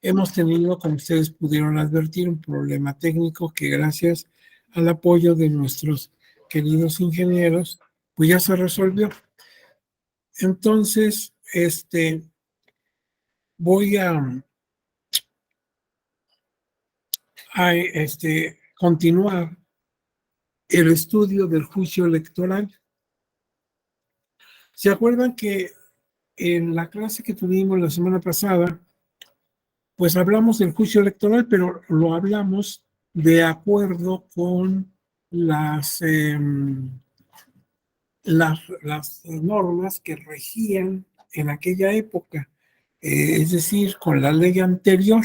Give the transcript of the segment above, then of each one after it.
hemos tenido, como ustedes pudieron advertir, un problema técnico que gracias al apoyo de nuestros queridos ingenieros, pues ya se resolvió. Entonces, voy a continuar el estudio del juicio electoral. ¿Se acuerdan que en la clase que tuvimos la semana pasada, pues hablamos del juicio electoral, pero lo hablamos de acuerdo con las normas que regían en aquella época, es decir, con la ley anterior,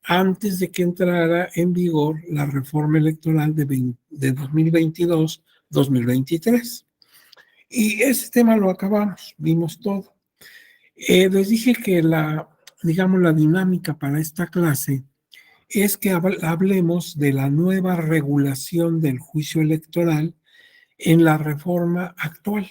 antes de que entrara en vigor la reforma electoral de 2022-2023. Y ese tema lo acabamos, vimos todo. Les dije que digamos, la dinámica para esta clase es que hablemos de la nueva regulación del juicio electoral en la reforma actual.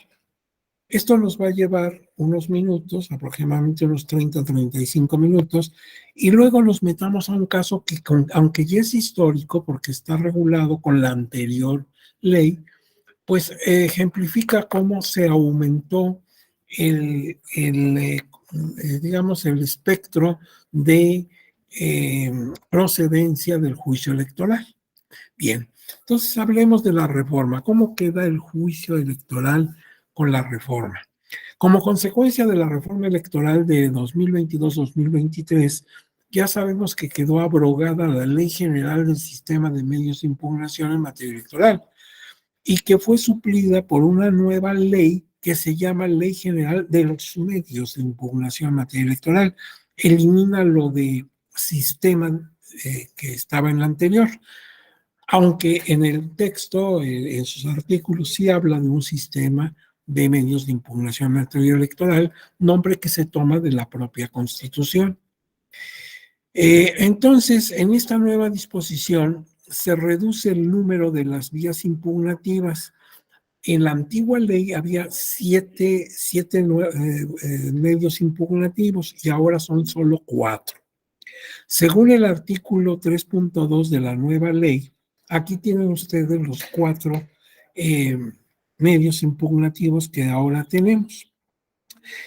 Esto nos va a llevar unos minutos, aproximadamente unos 30-35 minutos, y luego nos metamos a un caso que, aunque ya es histórico porque está regulado con la anterior ley, pues ejemplifica cómo se aumentó digamos, el espectro de procedencia del juicio electoral. Bien, entonces hablemos de la reforma. ¿Cómo queda el juicio electoral con la reforma? Como consecuencia de la reforma electoral de 2022-2023, ya sabemos que quedó abrogada la Ley General del Sistema de Medios de Impugnación en materia electoral y que fue suplida por una nueva ley que se llama Ley General de los Medios de Impugnación en materia electoral. Elimina lo de sistema que estaba en la anterior, aunque en el texto, en sus artículos, sí habla de un sistema de medios de impugnación en materia electoral, nombre que se toma de la propia Constitución. Entonces, en esta nueva disposición se reduce el número de las vías impugnativas. En la antigua ley había siete medios impugnativos y ahora son solo 4. Según el artículo 3.2 de la nueva ley, aquí tienen ustedes los 4 medios impugnativos que ahora tenemos.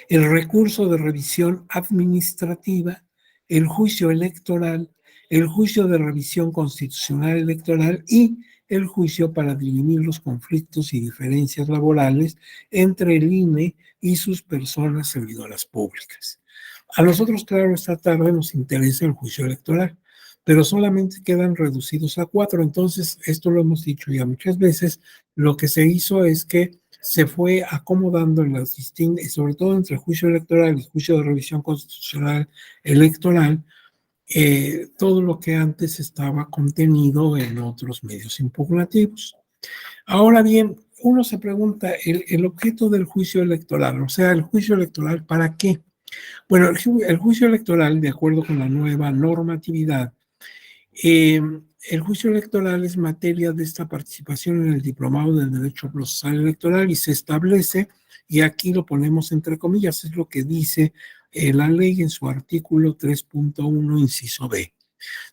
El recurso de revisión administrativa, el juicio electoral, el juicio de revisión constitucional electoral y el juicio para dirimir los conflictos y diferencias laborales entre el INE y sus personas servidoras públicas. A nosotros, claro, esta tarde nos interesa el juicio electoral, pero solamente quedan reducidos a 4. Entonces, esto lo hemos dicho ya muchas veces, lo que se hizo es que se fue acomodando en las distintas, sobre todo entre el juicio electoral y el juicio de revisión constitucional electoral, todo lo que antes estaba contenido en otros medios impugnativos. Ahora bien, uno se pregunta, el objeto del juicio electoral, o sea, el juicio electoral, ¿para qué? Bueno, el juicio electoral, de acuerdo con la nueva normatividad, el juicio electoral es materia de esta participación en el Diplomado del Derecho Procesal Electoral y se establece, y aquí lo ponemos entre comillas, es lo que dice la ley en su artículo 3.1, inciso B.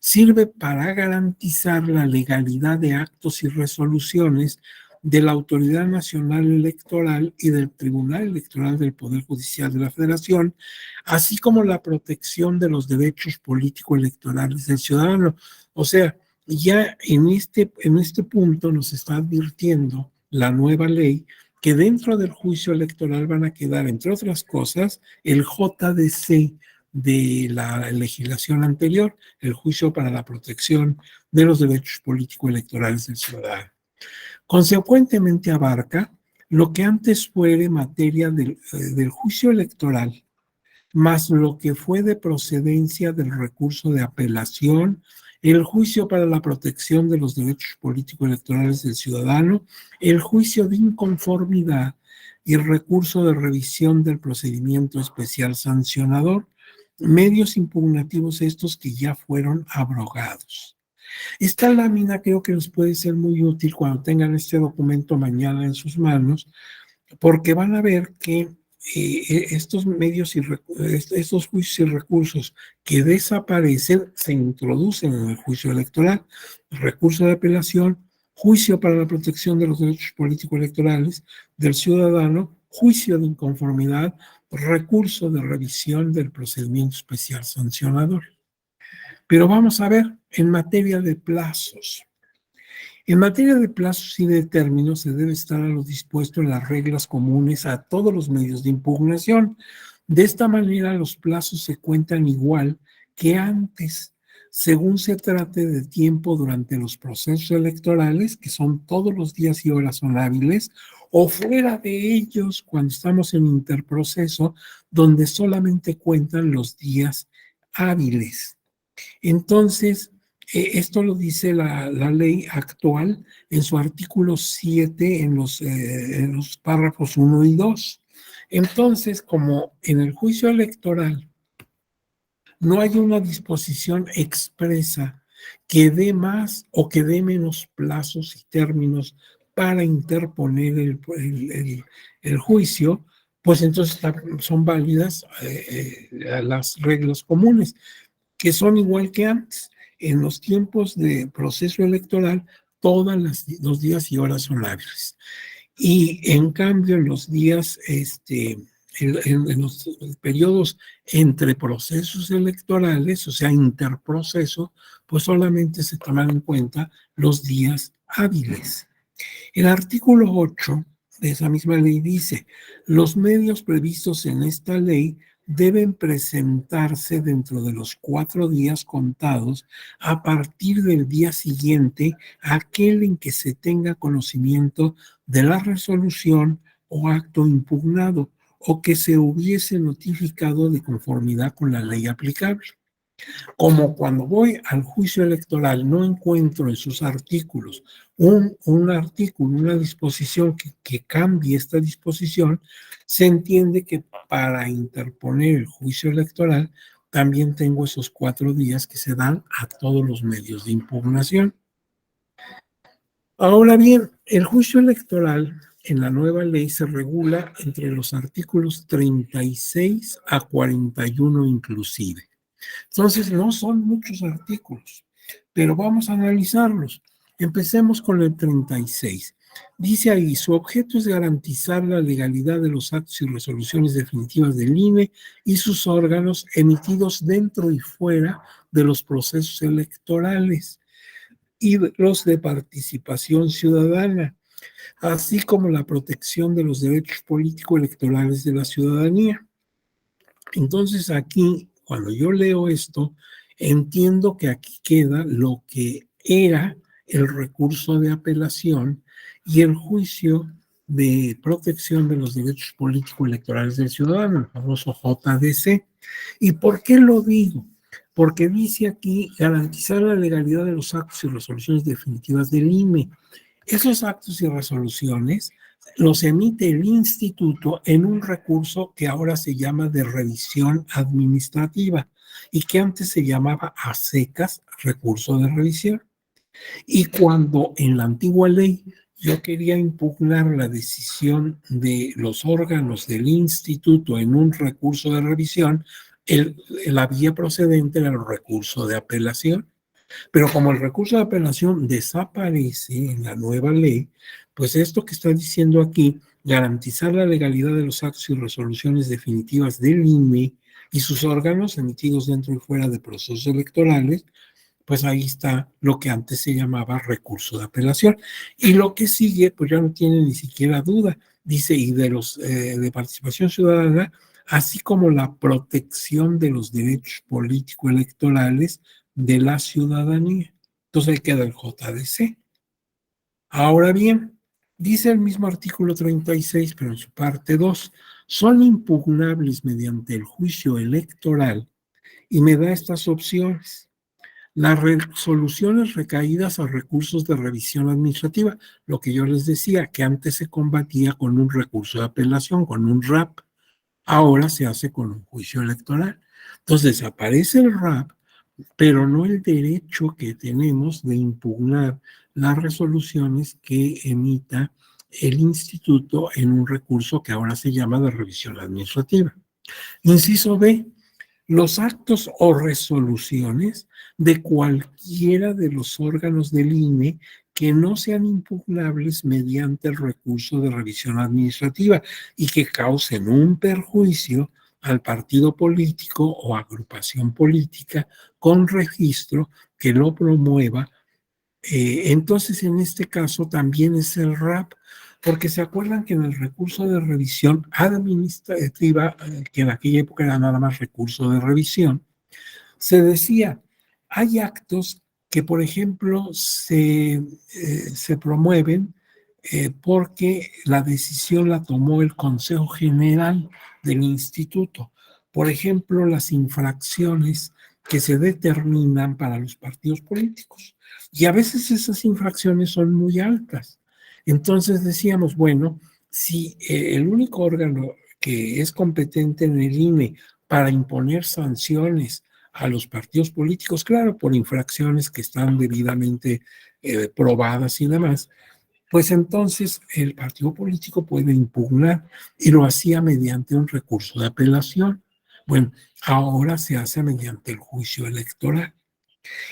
Sirve para garantizar la legalidad de actos y resoluciones de la Autoridad Nacional Electoral y del Tribunal Electoral del Poder Judicial de la Federación, así como la protección de los derechos político-electorales del ciudadano. O sea, ya en este punto nos está advirtiendo la nueva ley que dentro del juicio electoral van a quedar, entre otras cosas, el JDC de la legislación anterior, el juicio para la protección de los derechos político-electorales del ciudadano. Consecuentemente abarca lo que antes fue materia del juicio electoral, más lo que fue de procedencia del recurso de apelación, el juicio para la protección de los derechos político-electorales del ciudadano, el juicio de inconformidad y el recurso de revisión del procedimiento especial sancionador, medios impugnativos estos que ya fueron abrogados. Esta lámina creo que les puede ser muy útil cuando tengan este documento mañana en sus manos, porque van a ver que estos medios y estos juicios y recursos que desaparecen se introducen en el juicio electoral. Recurso de apelación, juicio para la protección de los derechos políticos electorales del ciudadano, juicio de inconformidad, recurso de revisión del procedimiento especial sancionador. Pero vamos a ver, en materia de plazos. En materia de plazos y de términos se debe estar a lo dispuesto en las reglas comunes a todos los medios de impugnación. De esta manera los plazos se cuentan igual que antes, según se trate de tiempo durante los procesos electorales, que son todos los días y horas son hábiles, o fuera de ellos cuando estamos en interproceso, donde solamente cuentan los días hábiles. Entonces, esto lo dice la ley actual en su artículo 7 en los párrafos 1 y 2. Entonces, como en el juicio electoral no hay una disposición expresa que dé más o que dé menos plazos y términos para interponer el juicio, pues entonces son válidas las reglas comunes, que son igual que antes. En los tiempos de proceso electoral, todos los días y horas son hábiles. Y en cambio, en los días, en los periodos entre procesos electorales, o sea, interproceso, pues solamente se toman en cuenta los días hábiles. El artículo 8 de esa misma ley dice, los medios previstos en esta ley deben presentarse dentro de los 4 días contados a partir del día siguiente a aquel en que se tenga conocimiento de la resolución o acto impugnado o que se hubiese notificado de conformidad con la ley aplicable. Como cuando voy al juicio electoral no encuentro en sus artículos un artículo, una disposición que cambie esta disposición, se entiende que para interponer el juicio electoral también tengo esos 4 días que se dan a todos los medios de impugnación. Ahora bien, el juicio electoral en la nueva ley se regula entre los artículos 36 a 41 inclusive. Entonces, no son muchos artículos, pero vamos a analizarlos. Empecemos con el 36. Dice ahí, su objeto es garantizar la legalidad de los actos y resoluciones definitivas del INE y sus órganos emitidos dentro y fuera de los procesos electorales y los de participación ciudadana, así como la protección de los derechos político-electorales de la ciudadanía. Entonces aquí, cuando yo leo esto, entiendo que aquí queda lo que era el recurso de apelación y el juicio de protección de los derechos político-electorales del ciudadano, el famoso JDC. ¿Y por qué lo digo? Porque dice aquí garantizar la legalidad de los actos y resoluciones definitivas del INE. Esos actos y resoluciones los emite el instituto en un recurso que ahora se llama de revisión administrativa y que antes se llamaba a secas recurso de revisión. Y cuando en la antigua ley yo quería impugnar la decisión de los órganos del instituto en un recurso de revisión, la vía procedente era el recurso de apelación. Pero como el recurso de apelación desaparece en la nueva ley, pues esto que está diciendo aquí, garantizar la legalidad de los actos y resoluciones definitivas del INE y sus órganos emitidos dentro y fuera de procesos electorales, pues ahí está lo que antes se llamaba recurso de apelación. Y lo que sigue, pues ya no tiene ni siquiera duda, dice, y de los de participación ciudadana, así como la protección de los derechos político-electorales de la ciudadanía. Entonces ahí queda el JDC. Ahora bien, dice el mismo artículo 36, pero en su parte 2, son impugnables mediante el juicio electoral y me da estas opciones. Las resoluciones recaídas a recursos de revisión administrativa, lo que yo les decía, que antes se combatía con un recurso de apelación, con un RAP, ahora se hace con un juicio electoral. Entonces desaparece el RAP, pero no el derecho que tenemos de impugnar las resoluciones que emita el instituto en un recurso que ahora se llama de revisión administrativa. Inciso B, los actos o resoluciones de cualquiera de los órganos del INE que no sean impugnables mediante el recurso de revisión administrativa y que causen un perjuicio al partido político o agrupación política con registro que lo promueva. Entonces, en este caso también es el RAP, porque se acuerdan que en el recurso de revisión administrativa, que en aquella época era nada más recurso de revisión, se decía, hay actos que, por ejemplo, se promueven porque la decisión la tomó el Consejo General del Instituto. Por ejemplo, las infracciones que se determinan para los partidos políticos. Y a veces esas infracciones son muy altas. Entonces decíamos, bueno, si el único órgano que es competente en el INE para imponer sanciones a los partidos políticos, claro, por infracciones que están debidamente probadas y demás, pues entonces el partido político puede impugnar y lo hacía mediante un recurso de apelación. Bueno, ahora se hace mediante el juicio electoral.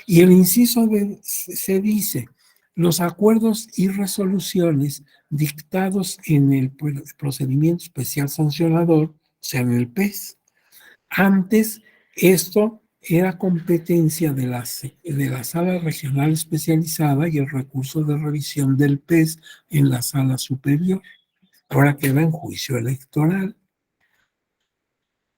Y el inciso B se dice, los acuerdos y resoluciones dictados en el procedimiento especial sancionador, o sea, en el PES. Antes, esto era competencia de la sala regional especializada y el recurso de revisión del PES en la sala superior. Ahora queda en juicio electoral.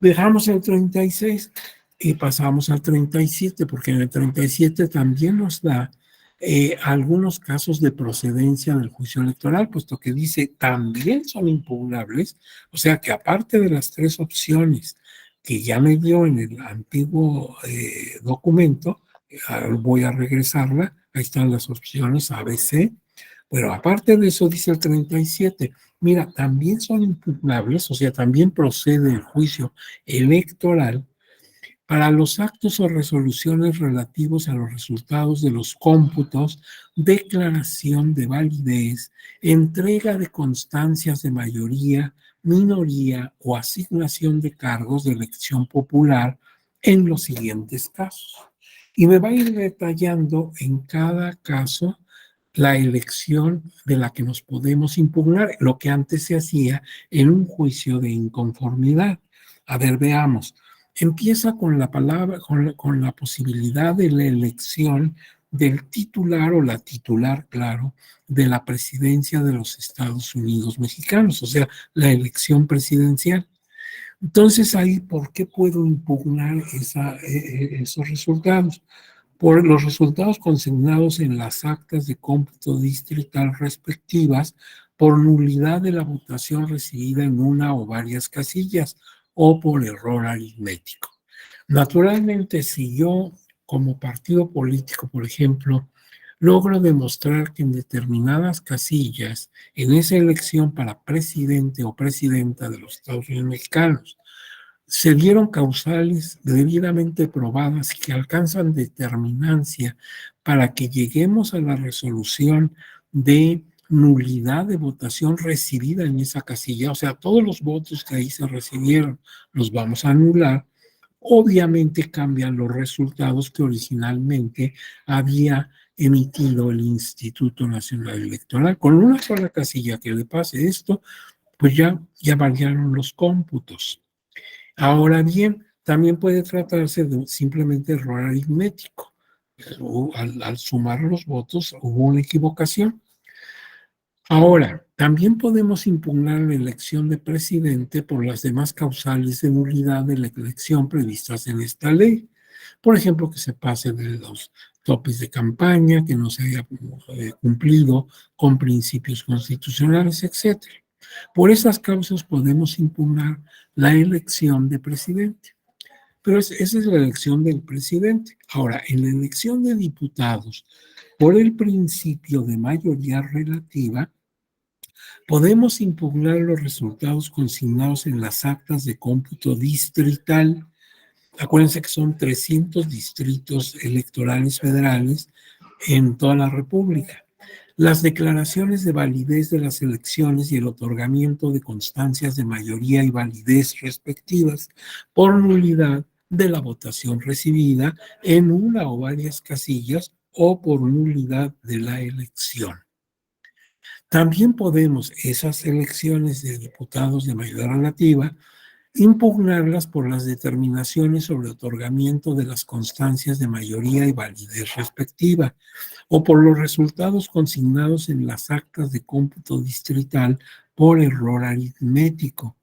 Dejamos el 36 y pasamos al 37, porque en el 37 también nos da algunos casos de procedencia del juicio electoral, puesto que dice también son impugnables, o sea que aparte de las tres opciones que ya me dio en el antiguo documento, voy a regresarla, ahí están las opciones A, B, C, pero aparte de eso dice el 37, mira, también son impugnables, o sea, también procede el juicio electoral para los actos o resoluciones relativos a los resultados de los cómputos, declaración de validez, entrega de constancias de mayoría, minoría o asignación de cargos de elección popular en los siguientes casos. Y me va a ir detallando en cada caso la elección de la que nos podemos impugnar, lo que antes se hacía en un juicio de inconformidad. A ver, veamos. Empieza con la palabra, con la posibilidad de la elección del titular o la titular, claro, de la presidencia de los Estados Unidos mexicanos, o sea, la elección presidencial. Entonces ahí, ¿por qué puedo impugnar esos resultados? Por los resultados consignados en las actas de cómputo distrital respectivas por nulidad de la votación recibida en una o varias casillas o por error aritmético. Naturalmente, si yo como partido político, por ejemplo, logro demostrar que en determinadas casillas, en esa elección para presidente o presidenta de los Estados Unidos mexicanos, se dieron causales debidamente probadas que alcanzan determinancia para que lleguemos a la resolución de nulidad de votación recibida en esa casilla, o sea, todos los votos que ahí se recibieron los vamos a anular, obviamente cambian los resultados que originalmente había emitido el Instituto Nacional Electoral. Con una sola casilla que le pase esto, pues ya variaron los cómputos. Ahora bien, también puede tratarse de simplemente error aritmético. Al sumar los votos hubo una equivocación. Ahora, también podemos impugnar la elección de presidente por las demás causales de nulidad de la elección previstas en esta ley. Por ejemplo, que se pase de los topes de campaña, que no se haya cumplido con principios constitucionales, etc. Por esas causas podemos impugnar la elección de presidente. Pero esa es la elección del presidente. Ahora, en la elección de diputados, por el principio de mayoría relativa, podemos impugnar los resultados consignados en las actas de cómputo distrital. Acuérdense que son 300 distritos electorales federales en toda la República. Las declaraciones de validez de las elecciones y el otorgamiento de constancias de mayoría y validez respectivas por nulidad de la votación recibida en una o varias casillas o por nulidad de la elección. También podemos esas elecciones de diputados de mayoría relativa impugnarlas por las determinaciones sobre otorgamiento de las constancias de mayoría y validez respectiva, o por los resultados consignados en las actas de cómputo distrital por error aritmético,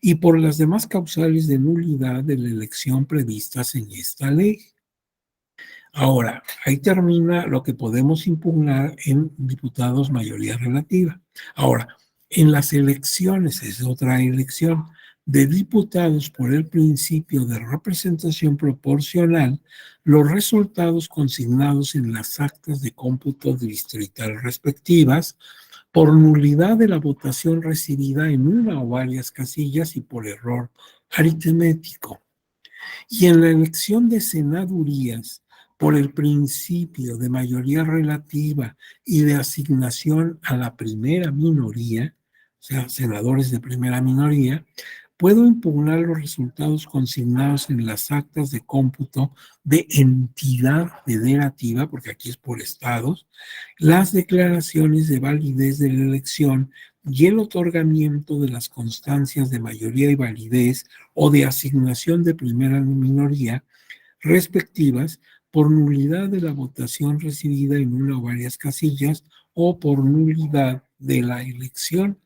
y por las demás causales de nulidad de la elección previstas en esta ley. Ahora, ahí termina lo que podemos impugnar en diputados mayoría relativa. Ahora, en las elecciones, es otra elección, de diputados por el principio de representación proporcional, los resultados consignados en las actas de cómputo distrital respectivas, por nulidad de la votación recibida en una o varias casillas y por error aritmético. Y en la elección de senadurías, por el principio de mayoría relativa y de asignación a la primera minoría, o sea, senadores de primera minoría, puedo impugnar los resultados consignados en las actas de cómputo de entidad federativa, porque aquí es por estados, las declaraciones de validez de la elección y el otorgamiento de las constancias de mayoría y validez o de asignación de primera minoría respectivas por nulidad de la votación recibida en una o varias casillas o por nulidad de la elección,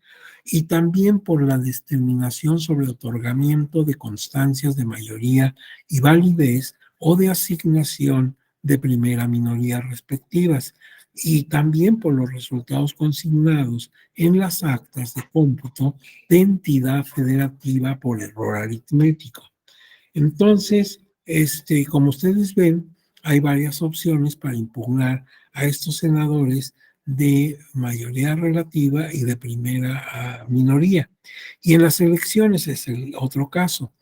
y también por la determinación sobre otorgamiento de constancias de mayoría y validez o de asignación de primera minoría respectivas, y también por los resultados consignados en las actas de cómputo de entidad federativa por error aritmético. Entonces, como ustedes ven, hay varias opciones para impugnar a estos senadores de mayoría relativa y de primera minoría. Y en las elecciones es el otro caso,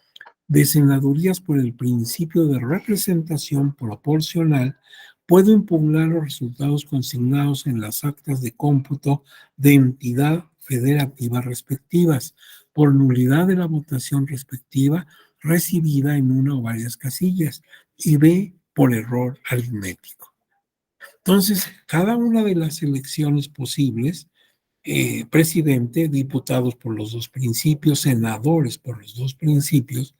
de senadurías por el principio de representación proporcional, puedo impugnar los resultados consignados en las actas de cómputo de entidad federativa respectivas, por nulidad de la votación respectiva recibida en una o varias casillas, y B, por error aritmético. Entonces, cada una de las elecciones posibles, presidente, diputados por los dos principios, senadores por los dos principios,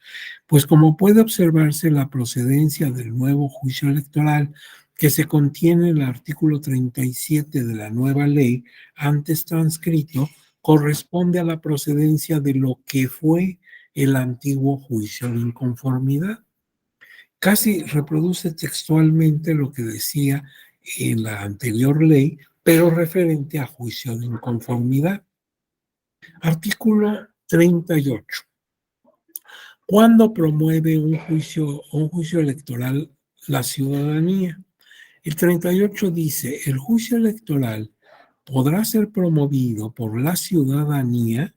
pues como puede observarse, la procedencia del nuevo juicio electoral que se contiene en el artículo 37 de la nueva ley antes transcrito corresponde a la procedencia de lo que fue el antiguo juicio de inconformidad. Casi reproduce textualmente lo que decía en la anterior ley, pero referente a juicio de inconformidad. Artículo 38. ¿Cuándo promueve un juicio electoral la ciudadanía? El 38 dice, el juicio electoral podrá ser promovido por la ciudadanía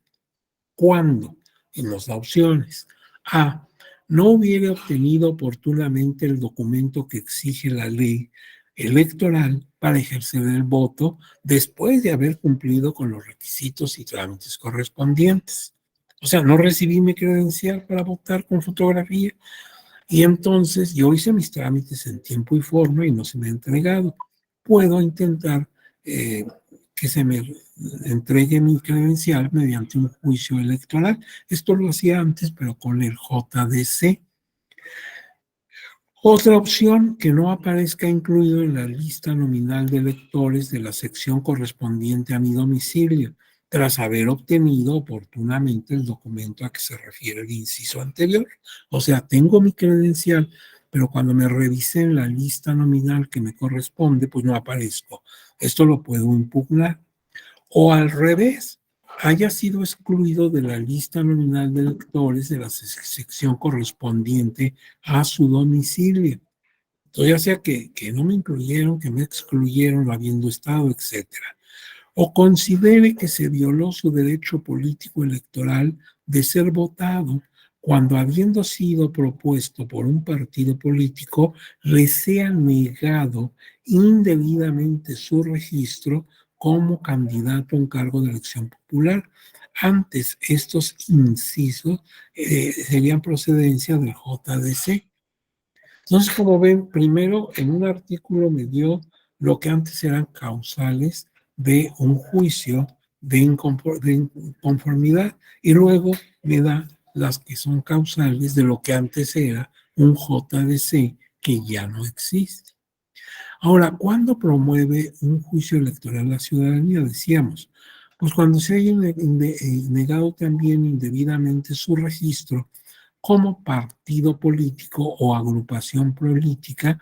cuando, y nos da opciones. A, no hubiere obtenido oportunamente el documento que exige la ley electoral para ejercer el voto después de haber cumplido con los requisitos y trámites correspondientes. O sea, no recibí mi credencial para votar con fotografía y entonces yo hice mis trámites en tiempo y forma y no se me ha entregado. Puedo intentar que se me entregue mi credencial mediante un juicio electoral. Esto lo hacía antes, pero con el JDC. Otra opción, que no aparezca incluido en la lista nominal de electores de la sección correspondiente a mi domicilio, tras haber obtenido oportunamente el documento a que se refiere el inciso anterior. O sea, tengo mi credencial, pero cuando me revisé en la lista nominal que me corresponde, pues no aparezco. Esto lo puedo impugnar. O al revés, haya sido excluido de la lista nominal de electores de la sección correspondiente a su domicilio. Entonces, ya sea que no me incluyeron, que me excluyeron habiendo estado, etcétera. O considere que se violó su derecho político electoral de ser votado cuando, habiendo sido propuesto por un partido político, le sea negado indebidamente su registro como candidato a un cargo de elección popular. Antes, estos incisos serían procedencia del JDC. Entonces, como ven, primero en un artículo me dio lo que antes eran causales de un juicio de inconformidad y luego me da las que son causales de lo que antes era un JDC que ya no existe. Ahora, ¿cuándo promueve un juicio electoral la ciudadanía? Decíamos, pues cuando se haya negado también indebidamente su registro como partido político o agrupación política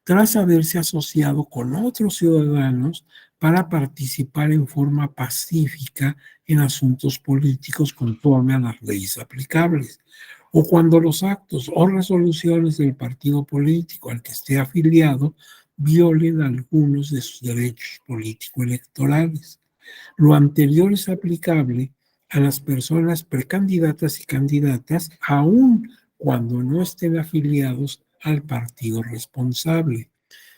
tras haberse asociado con otros ciudadanos para participar en forma pacífica en asuntos políticos conforme a las leyes aplicables, o cuando los actos o resoluciones del partido político al que esté afiliado violen algunos de sus derechos político-electorales. Lo anterior es aplicable a las personas precandidatas y candidatas, aun cuando no estén afiliados al partido responsable.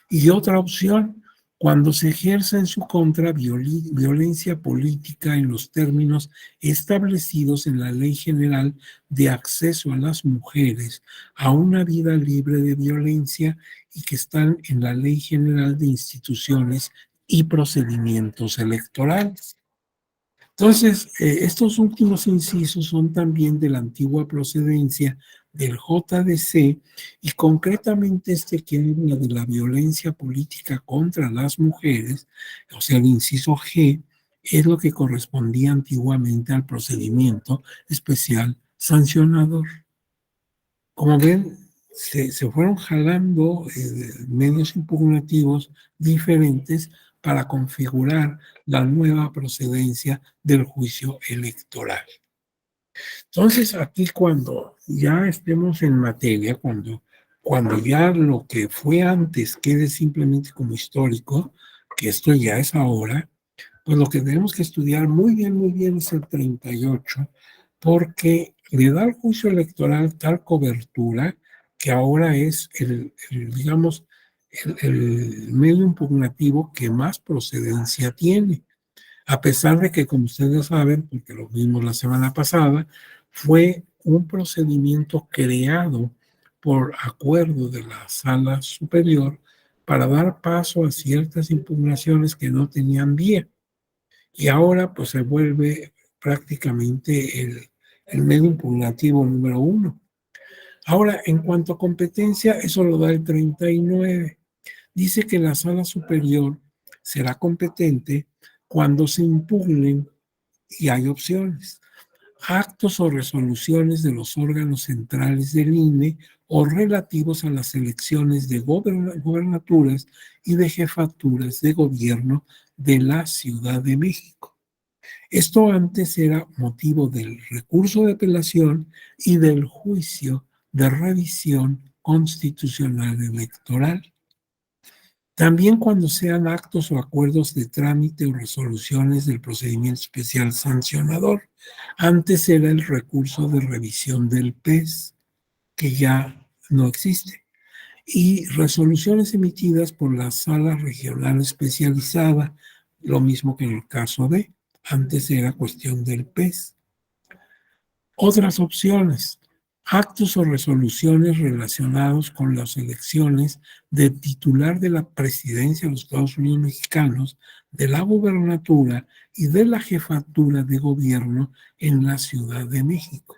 Y otra opción, cuando se ejerza en su contra violencia política en los términos establecidos en la Ley General de Acceso a las Mujeres a una vida libre de violencia y que están en la Ley General de Instituciones y Procedimientos Electorales. Entonces, estos últimos incisos son también de la antigua procedencia del JDC y concretamente este que habla de la violencia política contra las mujeres, o sea, el inciso G, es lo que correspondía antiguamente al procedimiento especial sancionador. Como ven, se fueron jalando medios impugnativos diferentes para configurar la nueva procedencia del juicio electoral. Entonces, aquí cuando ya estemos en materia, cuando ya lo que fue antes quede simplemente como histórico, que esto ya es ahora, pues lo que tenemos que estudiar muy bien es el 38, porque le da al juicio electoral tal cobertura que ahora es digamos, el medio impugnativo que más procedencia tiene. A pesar de que, como ustedes saben, porque lo vimos la semana pasada, fue un procedimiento creado por acuerdo de la Sala Superior para dar paso a ciertas impugnaciones que no tenían vía. Y ahora pues se vuelve prácticamente el medio impugnativo número uno. Ahora, en cuanto a competencia, eso lo da el 39. Dice que la Sala Superior será competente cuando se impugnen, y hay opciones, actos o resoluciones de los órganos centrales del INE o relativos a las elecciones de gobernaturas y de jefaturas de gobierno de la Ciudad de México. Esto antes era motivo del recurso de apelación y del juicio de revisión constitucional electoral. También cuando sean actos o acuerdos de trámite o resoluciones del procedimiento especial sancionador. Antes era el recurso de revisión del PES, que ya no existe. Y resoluciones emitidas por la Sala Regional Especializada, lo mismo que en el caso de, antes era cuestión del PES. Otras opciones, actos o resoluciones relacionados con las elecciones de titular de la presidencia de los Estados Unidos mexicanos, de la gubernatura y de la jefatura de gobierno en la Ciudad de México.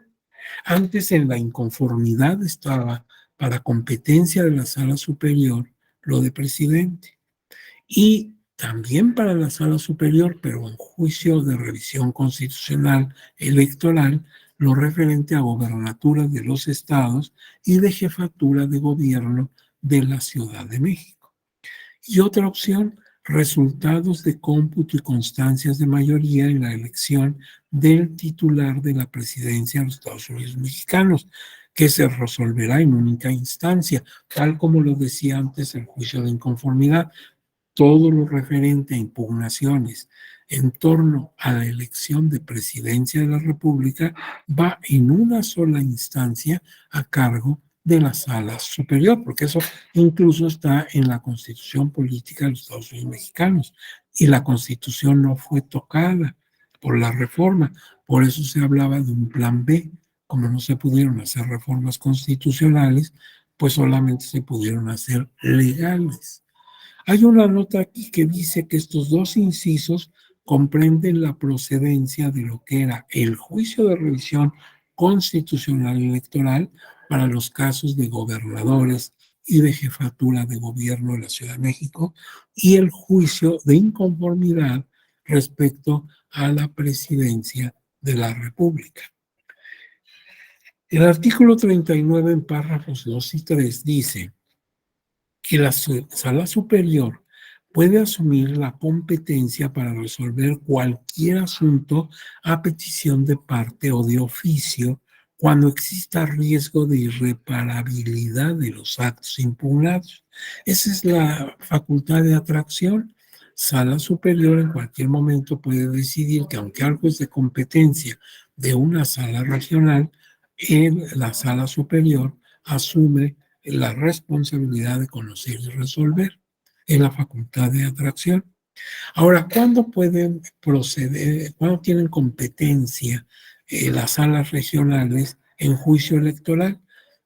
Antes en la inconformidad estaba para competencia de la Sala Superior lo de presidente. Y también para la Sala Superior, pero en juicio de revisión constitucional electoral, lo referente a gobernaturas de los estados y de jefatura de gobierno de la Ciudad de México. Y otra opción, resultados de cómputo y constancias de mayoría en la elección del titular de la presidencia de los Estados Unidos mexicanos, que se resolverá en única instancia, tal como lo decía antes el juicio de inconformidad. Todo lo referente a impugnaciones en torno a la elección de presidencia de la República va en una sola instancia a cargo de la Sala Superior, porque eso incluso está en la Constitución Política de los Estados Unidos Mexicanos. y la Constitución no fue tocada por la reforma. Por eso se hablaba de un plan B. Como no se pudieron hacer reformas constitucionales, pues solamente se pudieron hacer legales. Hay una nota aquí que dice que estos dos incisos comprenden la procedencia de lo que era el juicio de revisión constitucional electoral para los casos de gobernadores y de jefatura de gobierno de la Ciudad de México y el juicio de inconformidad respecto a la presidencia de la República. El artículo 39 en párrafos 2 y 3 dice que la Sala Superior puede asumir la competencia para resolver cualquier asunto a petición de parte o de oficio cuando exista riesgo de irreparabilidad de los actos impugnados. Esa es la facultad de atracción. Sala Superior en cualquier momento puede decidir que aunque algo es de competencia de una sala regional, la Sala Superior asume la responsabilidad de conocer y resolver en la facultad de atracción. Ahora, ¿cuándo pueden proceder, cuándo tienen competencia las salas regionales en juicio electoral?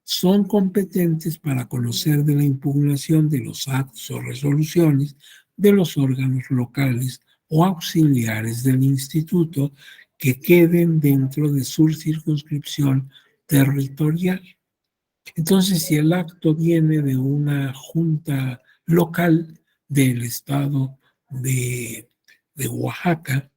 Son competentes para conocer de la impugnación de los actos o resoluciones de los órganos locales o auxiliares del instituto que queden dentro de su circunscripción territorial. Entonces, si el acto viene de una junta local del estado de Oaxaca,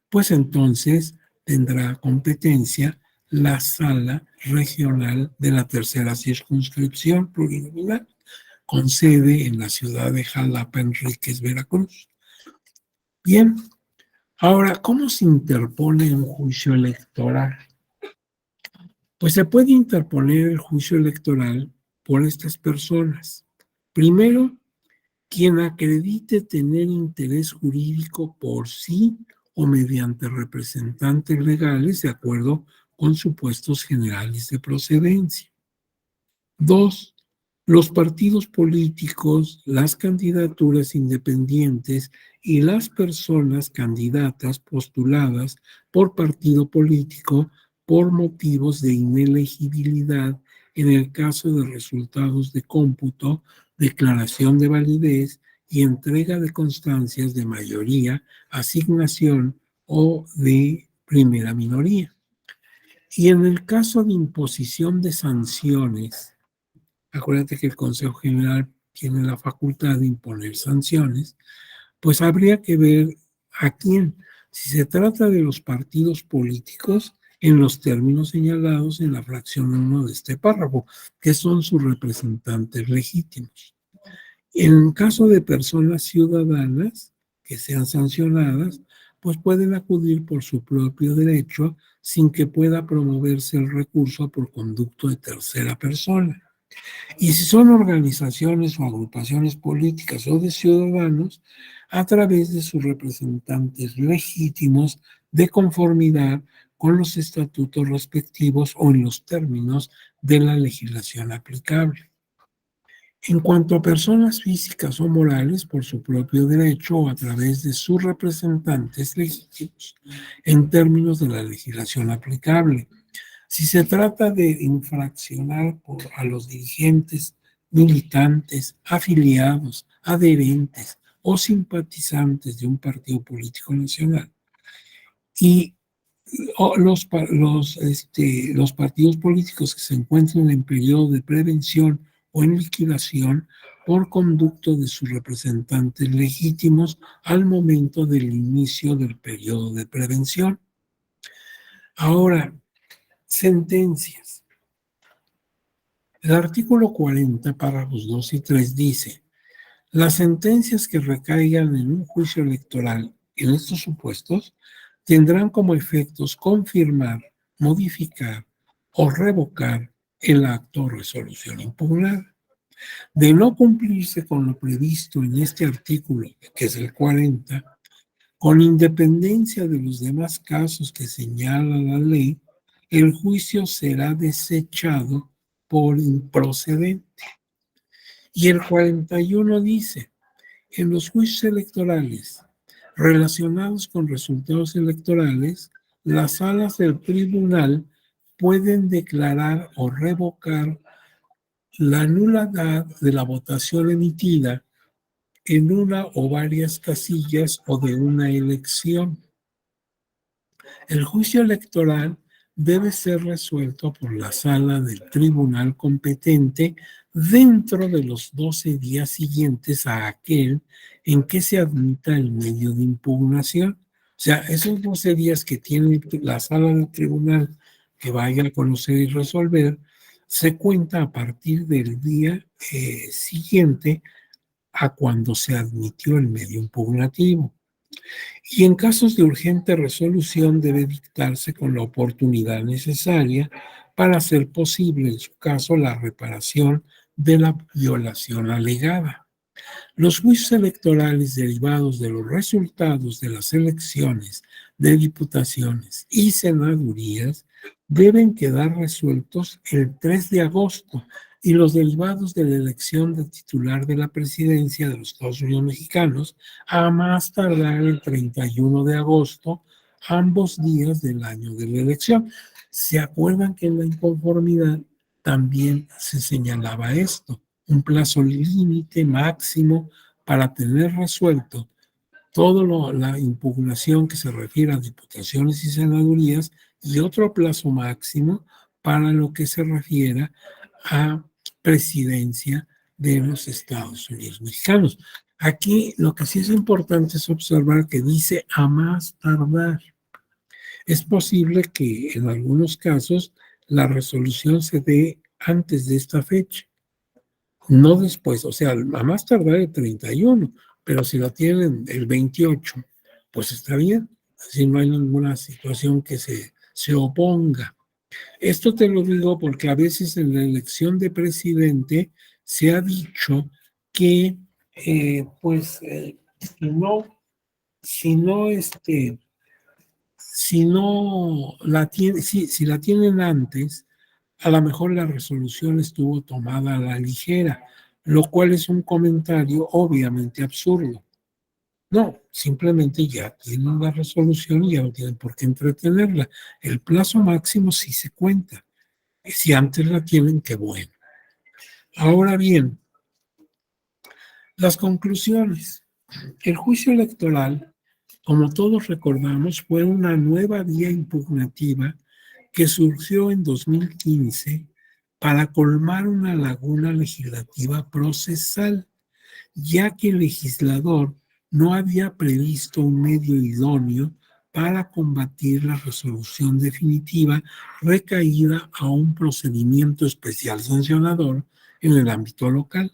pues entonces tendrá competencia la sala regional de la tercera circunscripción plurinominal, con sede en la ciudad de Jalapa, Enríquez, Veracruz. Bien, ahora, ¿cómo se interpone un juicio electoral? Pues se puede interponer el juicio electoral por estas personas. Primero, quien acredite tener interés jurídico por sí o mediante representantes legales de acuerdo con supuestos generales de procedencia. Dos, los partidos políticos, las candidaturas independientes y las personas candidatas postuladas por partido político por motivos de inelegibilidad en el caso de resultados de cómputo, declaración de validez y entrega de constancias de mayoría, asignación o de primera minoría. Y en el caso de imposición de sanciones, acuérdate que el Consejo General tiene la facultad de imponer sanciones, pues habría que ver a quién. Si se trata de los partidos políticos, en los términos señalados en la fracción 1 de este párrafo, que son sus representantes legítimos. En caso de personas ciudadanas que sean sancionadas, pues pueden acudir por su propio derecho sin que pueda promoverse el recurso por conducto de tercera persona. Y si son organizaciones o agrupaciones políticas o de ciudadanos, a través de sus representantes legítimos de conformidad con los estatutos respectivos o en los términos de la legislación aplicable. En cuanto a personas físicas o morales, por su propio derecho o a través de sus representantes legítimos, en términos de la legislación aplicable. Si se trata de infraccionar a los dirigentes, militantes, afiliados, adherentes o simpatizantes de un partido político nacional y los partidos políticos que se encuentran en periodo de prevención o en liquidación por conducto de sus representantes legítimos al momento del inicio del periodo de prevención. Ahora, sentencias. El artículo 40, párrafos 2 y 3 dice: las sentencias que recaigan en un juicio electoral en estos supuestos tendrán como efectos confirmar, modificar o revocar el acto o resolución impugnada. De no cumplirse con lo previsto en este artículo, que es el 40, con independencia de los demás casos que señala la ley, el juicio será desechado por improcedente. Y el 41 dice: en los juicios electorales, relacionados con resultados electorales, las salas del tribunal pueden declarar o revocar la nulidad de la votación emitida en una o varias casillas o de una elección. El juicio electoral debe ser resuelto por la sala del tribunal competente dentro de los 12 días siguientes a aquel en que se admita el medio de impugnación. O sea, esos 12 días que tiene la sala del tribunal que vaya a conocer y resolver, se cuenta a partir del día siguiente a cuando se admitió el medio impugnativo. Y en casos de urgente resolución debe dictarse con la oportunidad necesaria para hacer posible, en su caso, la reparación de la violación alegada. Los juicios electorales derivados de los resultados de las elecciones de diputaciones y senadurías deben quedar resueltos el 3 de agosto y los derivados de la elección del titular de la presidencia de los Estados Unidos mexicanos a más tardar el 31 de agosto, ambos días del año de la elección. ¿Se acuerdan que en la inconformidad también se señalaba esto? Un plazo límite máximo para tener resuelto toda la impugnación que se refiere a diputaciones y senadurías y otro plazo máximo para lo que se refiera a presidencia de los Estados Unidos mexicanos. Aquí lo que sí es importante es observar que dice a más tardar. Es posible que en algunos casos la resolución se dé antes de esta fecha, no después, o sea, a más tardar el 31, pero si la tienen el 28, pues está bien, así no hay ninguna situación que se oponga. Esto te lo digo porque a veces en la elección de presidente se ha dicho que, no, si no, si no la tiene, si la tienen antes, a lo mejor la resolución estuvo tomada a la ligera, lo cual es un comentario obviamente absurdo. No, simplemente ya tienen la resolución y ya no tienen por qué entretenerla. El plazo máximo sí se cuenta. Si antes la tienen, qué bueno. Ahora bien, las conclusiones. El juicio electoral, como todos recordamos, fue una nueva vía impugnativa que surgió en 2015 para colmar una laguna legislativa procesal, ya que el legislador no había previsto un medio idóneo para combatir la resolución definitiva recaída a un procedimiento especial sancionador en el ámbito local.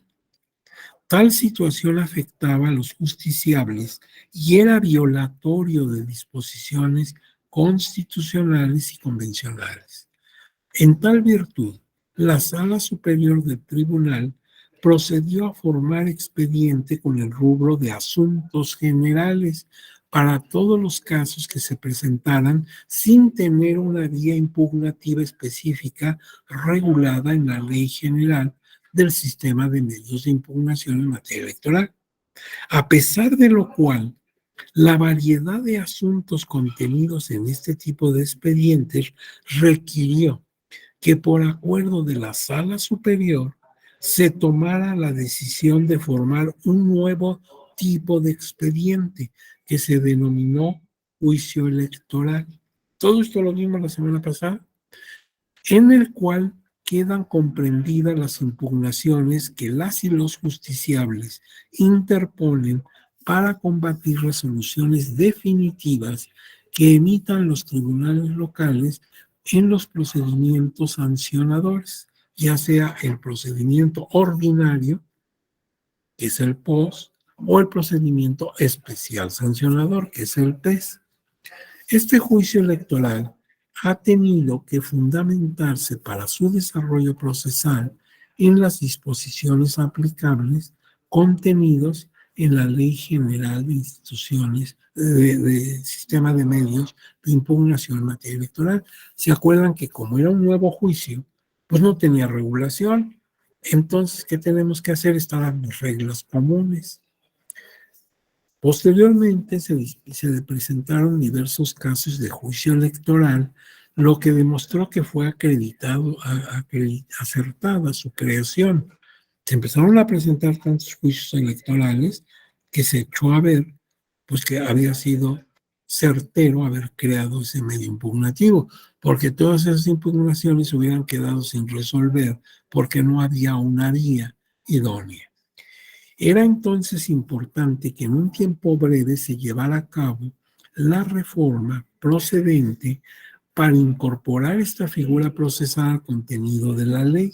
Tal situación afectaba a los justiciables y era violatorio de disposiciones constitucionales y convencionales. En tal virtud, la Sala Superior del Tribunal procedió a formar expediente con el rubro de asuntos generales para todos los casos que se presentaran sin tener una vía impugnativa específica regulada en la Ley General del Sistema de Medios de Impugnación en materia electoral. A pesar de lo cual, la variedad de asuntos contenidos en este tipo de expedientes requirió que por acuerdo de la Sala Superior se tomara la decisión de formar un nuevo tipo de expediente que se denominó juicio electoral. Todo esto lo vimos la semana pasada, en el cual quedan comprendidas las impugnaciones que las y los justiciables interponen para combatir resoluciones definitivas que emitan los tribunales locales en los procedimientos sancionadores, ya sea el procedimiento ordinario, que es el POS, o el procedimiento especial sancionador, que es el PES. Este juicio electoral ha tenido que fundamentarse para su desarrollo procesal en las disposiciones aplicables contenidos en la Ley General de Instituciones de Sistema de Medios de Impugnación en materia electoral. ¿Se acuerdan que como era un nuevo juicio, pues no tenía regulación? Entonces, ¿qué tenemos que hacer? Estaban las reglas comunes. Posteriormente se presentaron diversos casos de juicio electoral, lo que demostró que fue acertada su creación. Se empezaron a presentar tantos juicios electorales que se echó a ver pues que había sido certero haber creado ese medio impugnativo, porque todas esas impugnaciones hubieran quedado sin resolver porque no había una vía idónea. Era entonces importante que en un tiempo breve se llevara a cabo la reforma procedente para incorporar esta figura procesal al contenido de la ley.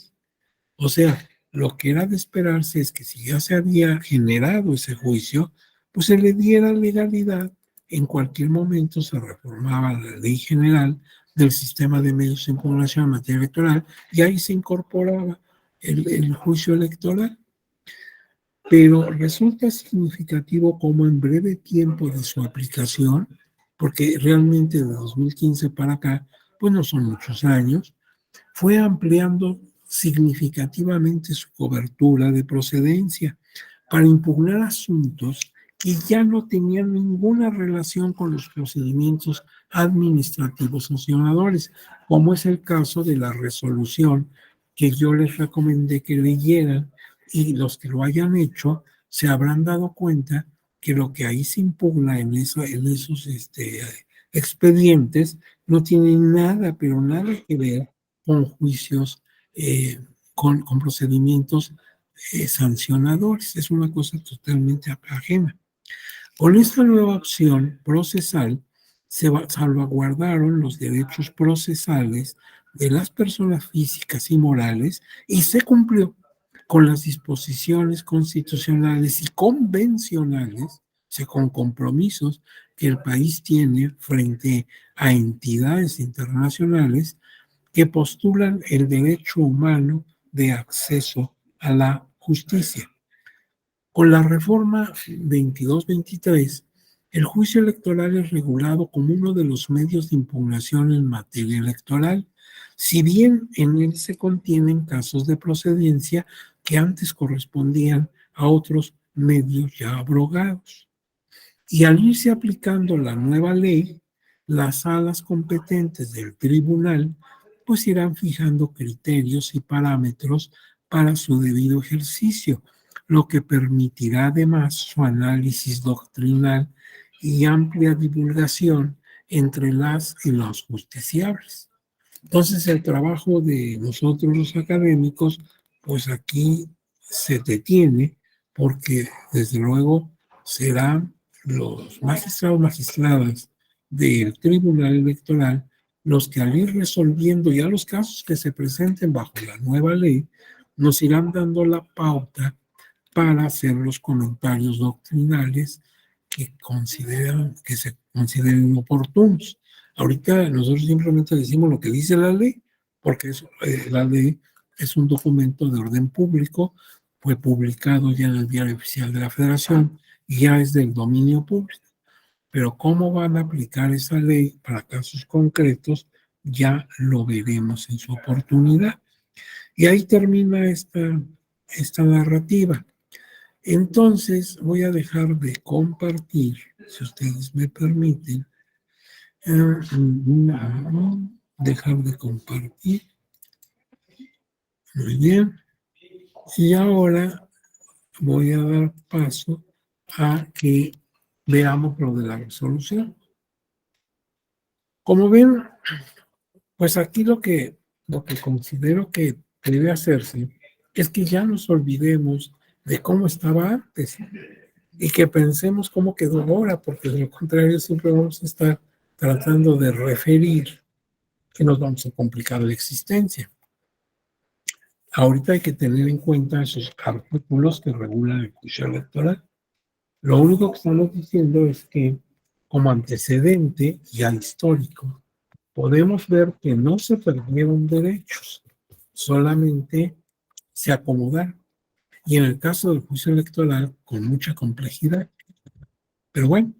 O sea, lo que era de esperarse es que si ya se había generado ese juicio, pues se le diera legalidad. En cualquier momento se reformaba la ley general del sistema de medios de impugnación en materia electoral y ahí se incorporaba el juicio electoral. Pero resulta significativo cómo en breve tiempo de su aplicación, porque realmente de 2015 para acá, pues no son muchos años, fue ampliando significativamente su cobertura de procedencia para impugnar asuntos que ya no tenían ninguna relación con los procedimientos administrativos sancionadores, como es el caso de la resolución que yo les recomendé que leyeran, y los que lo hayan hecho se habrán dado cuenta que lo que ahí se impugna en esos expedientes no tiene nada, pero nada que ver con juicios, con procedimientos sancionadores. Es una cosa totalmente ajena. Con esta nueva opción procesal se salvaguardaron los derechos procesales de las personas físicas y morales y se cumplió con las disposiciones constitucionales y convencionales, o sea, con compromisos que el país tiene frente a entidades internacionales que postulan el derecho humano de acceso a la justicia. Con la reforma 22-23, el juicio electoral es regulado como uno de los medios de impugnación en materia electoral, si bien en él se contienen casos de procedencia que antes correspondían a otros medios ya abrogados. Y al irse aplicando la nueva ley, las salas competentes del tribunal pues irán fijando criterios y parámetros para su debido ejercicio, lo que permitirá además su análisis doctrinal y amplia divulgación entre las y los justiciables. Entonces el trabajo de nosotros los académicos, pues aquí se detiene porque desde luego serán los magistradas del Tribunal Electoral los que al ir resolviendo ya los casos que se presenten bajo la nueva ley, nos irán dando la pauta para hacer los comentarios doctrinales que se consideren oportunos. Ahorita nosotros simplemente decimos lo que dice la ley, porque la ley es un documento de orden público, fue publicado ya en el Diario Oficial de la Federación y ya es del dominio público. Pero cómo van a aplicar esa ley para casos concretos, ya lo veremos en su oportunidad. Y ahí termina esta narrativa. Entonces voy a dejar de compartir, si ustedes me permiten, dejar de compartir. Muy bien. Y ahora voy a dar paso a que veamos lo de la resolución. Como ven, pues aquí lo que considero que debe hacerse es que ya nos olvidemos de cómo estaba antes y que pensemos cómo quedó ahora, porque de lo contrario siempre vamos a estar tratando de referir que nos vamos a complicar la existencia. Ahorita hay que tener en cuenta esos artículos que regulan el juicio electoral. Lo único que estamos diciendo es que como antecedente ya histórico, podemos ver que no se perdieron derechos, solamente se acomodaron. Y en el caso del juicio electoral, con mucha complejidad. Pero bueno,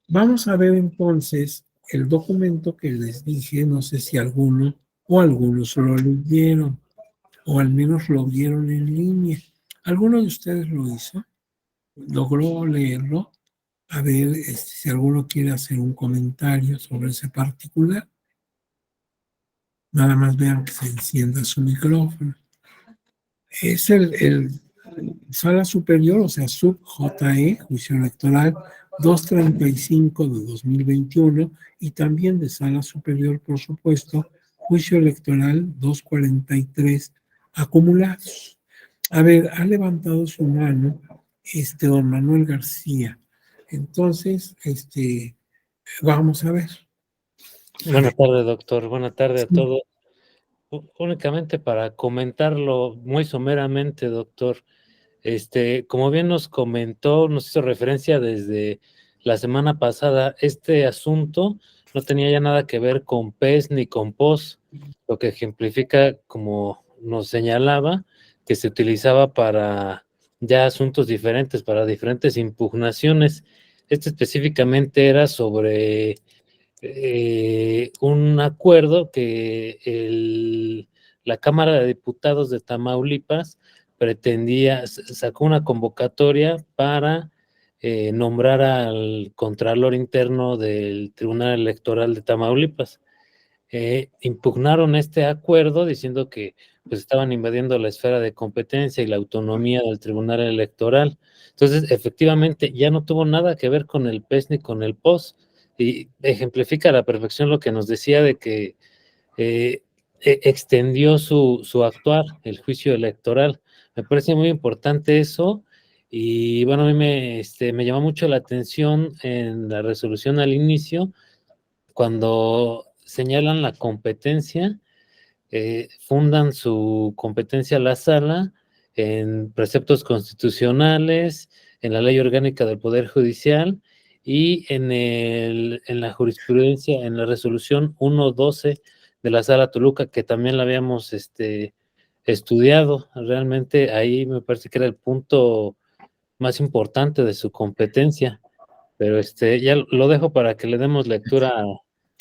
vamos a ver entonces el documento que les dije, no sé si alguno o algunos lo leyeron, o al menos lo vieron en línea. ¿Alguno de ustedes lo hizo? ¿Logró leerlo? A ver si alguno quiere hacer un comentario sobre ese particular. Nada más vean que se encienda su micrófono. Es el Sala Superior, o sea, sub-JE, Juicio Electoral 235 de 2021, y también de Sala Superior, por supuesto, Juicio Electoral 243 acumulados. A ver, ha levantado su mano don Manuel García. Entonces, vamos a ver. Buenas tardes, doctor. Buenas tardes a todos. Únicamente para comentarlo muy someramente, doctor. Como bien nos comentó, nos hizo referencia desde la semana pasada, este asunto no tenía ya nada que ver con PES ni con POS, lo que ejemplifica, como nos señalaba, que se utilizaba para ya asuntos diferentes, para diferentes impugnaciones. Específicamente era sobre un acuerdo que la Cámara de Diputados de Tamaulipas sacó una convocatoria para nombrar al Contralor Interno del Tribunal Electoral de Tamaulipas. Impugnaron este acuerdo diciendo que pues estaban invadiendo la esfera de competencia y la autonomía del Tribunal Electoral. Entonces, efectivamente, ya no tuvo nada que ver con el PES ni con el POS, y ejemplifica a la perfección lo que nos decía de que extendió su actuar, el juicio electoral. Me parece muy importante eso, y bueno, a mí me llamó mucho la atención en la resolución al inicio, cuando señalan la competencia, fundan su competencia a la sala en preceptos constitucionales, en la ley orgánica del Poder Judicial y en la jurisprudencia, en la resolución 112 de la sala Toluca, que también la habíamos estudiado. Realmente ahí me parece que era el punto más importante de su competencia, pero ya lo dejo para que le demos lectura a...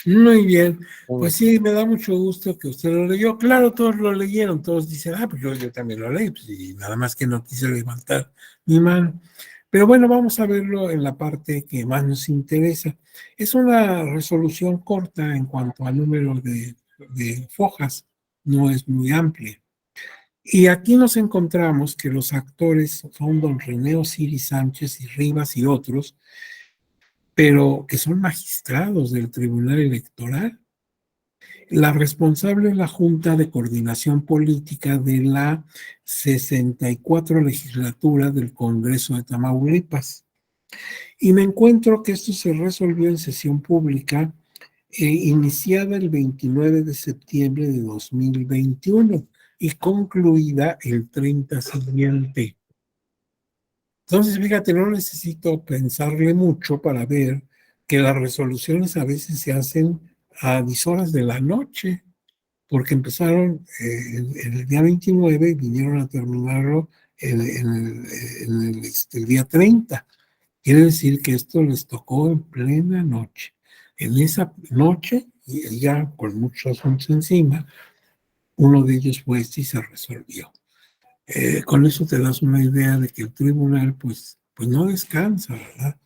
Muy bien, pues sí, me da mucho gusto que usted lo leyó. Claro, todos lo leyeron, todos dicen, pues yo también lo leí, pues, y nada más que no quise levantar mi mano. Pero bueno, vamos a verlo en la parte que más nos interesa. Es una resolución corta en cuanto al número de fojas, no es muy amplia. Y aquí nos encontramos que los actores son don René Osiris Sánchez y Rivas y otros, pero que son magistrados del Tribunal Electoral. La responsable es la Junta de Coordinación Política de la 64 legislatura del Congreso de Tamaulipas. Y me encuentro que esto se resolvió en sesión pública iniciada el 29 de septiembre de 2021 y concluida el 30 siguiente. Entonces, fíjate, no necesito pensarle mucho para ver que las resoluciones a veces se hacen a 10 horas de la noche, porque empezaron en el día 29 y vinieron a terminarlo el día 30. Quiere decir que esto les tocó en plena noche. En esa noche, y ya con muchos asuntos encima, uno de ellos fue y se resolvió. Con eso te das una idea de que el tribunal pues no descansa, ¿verdad?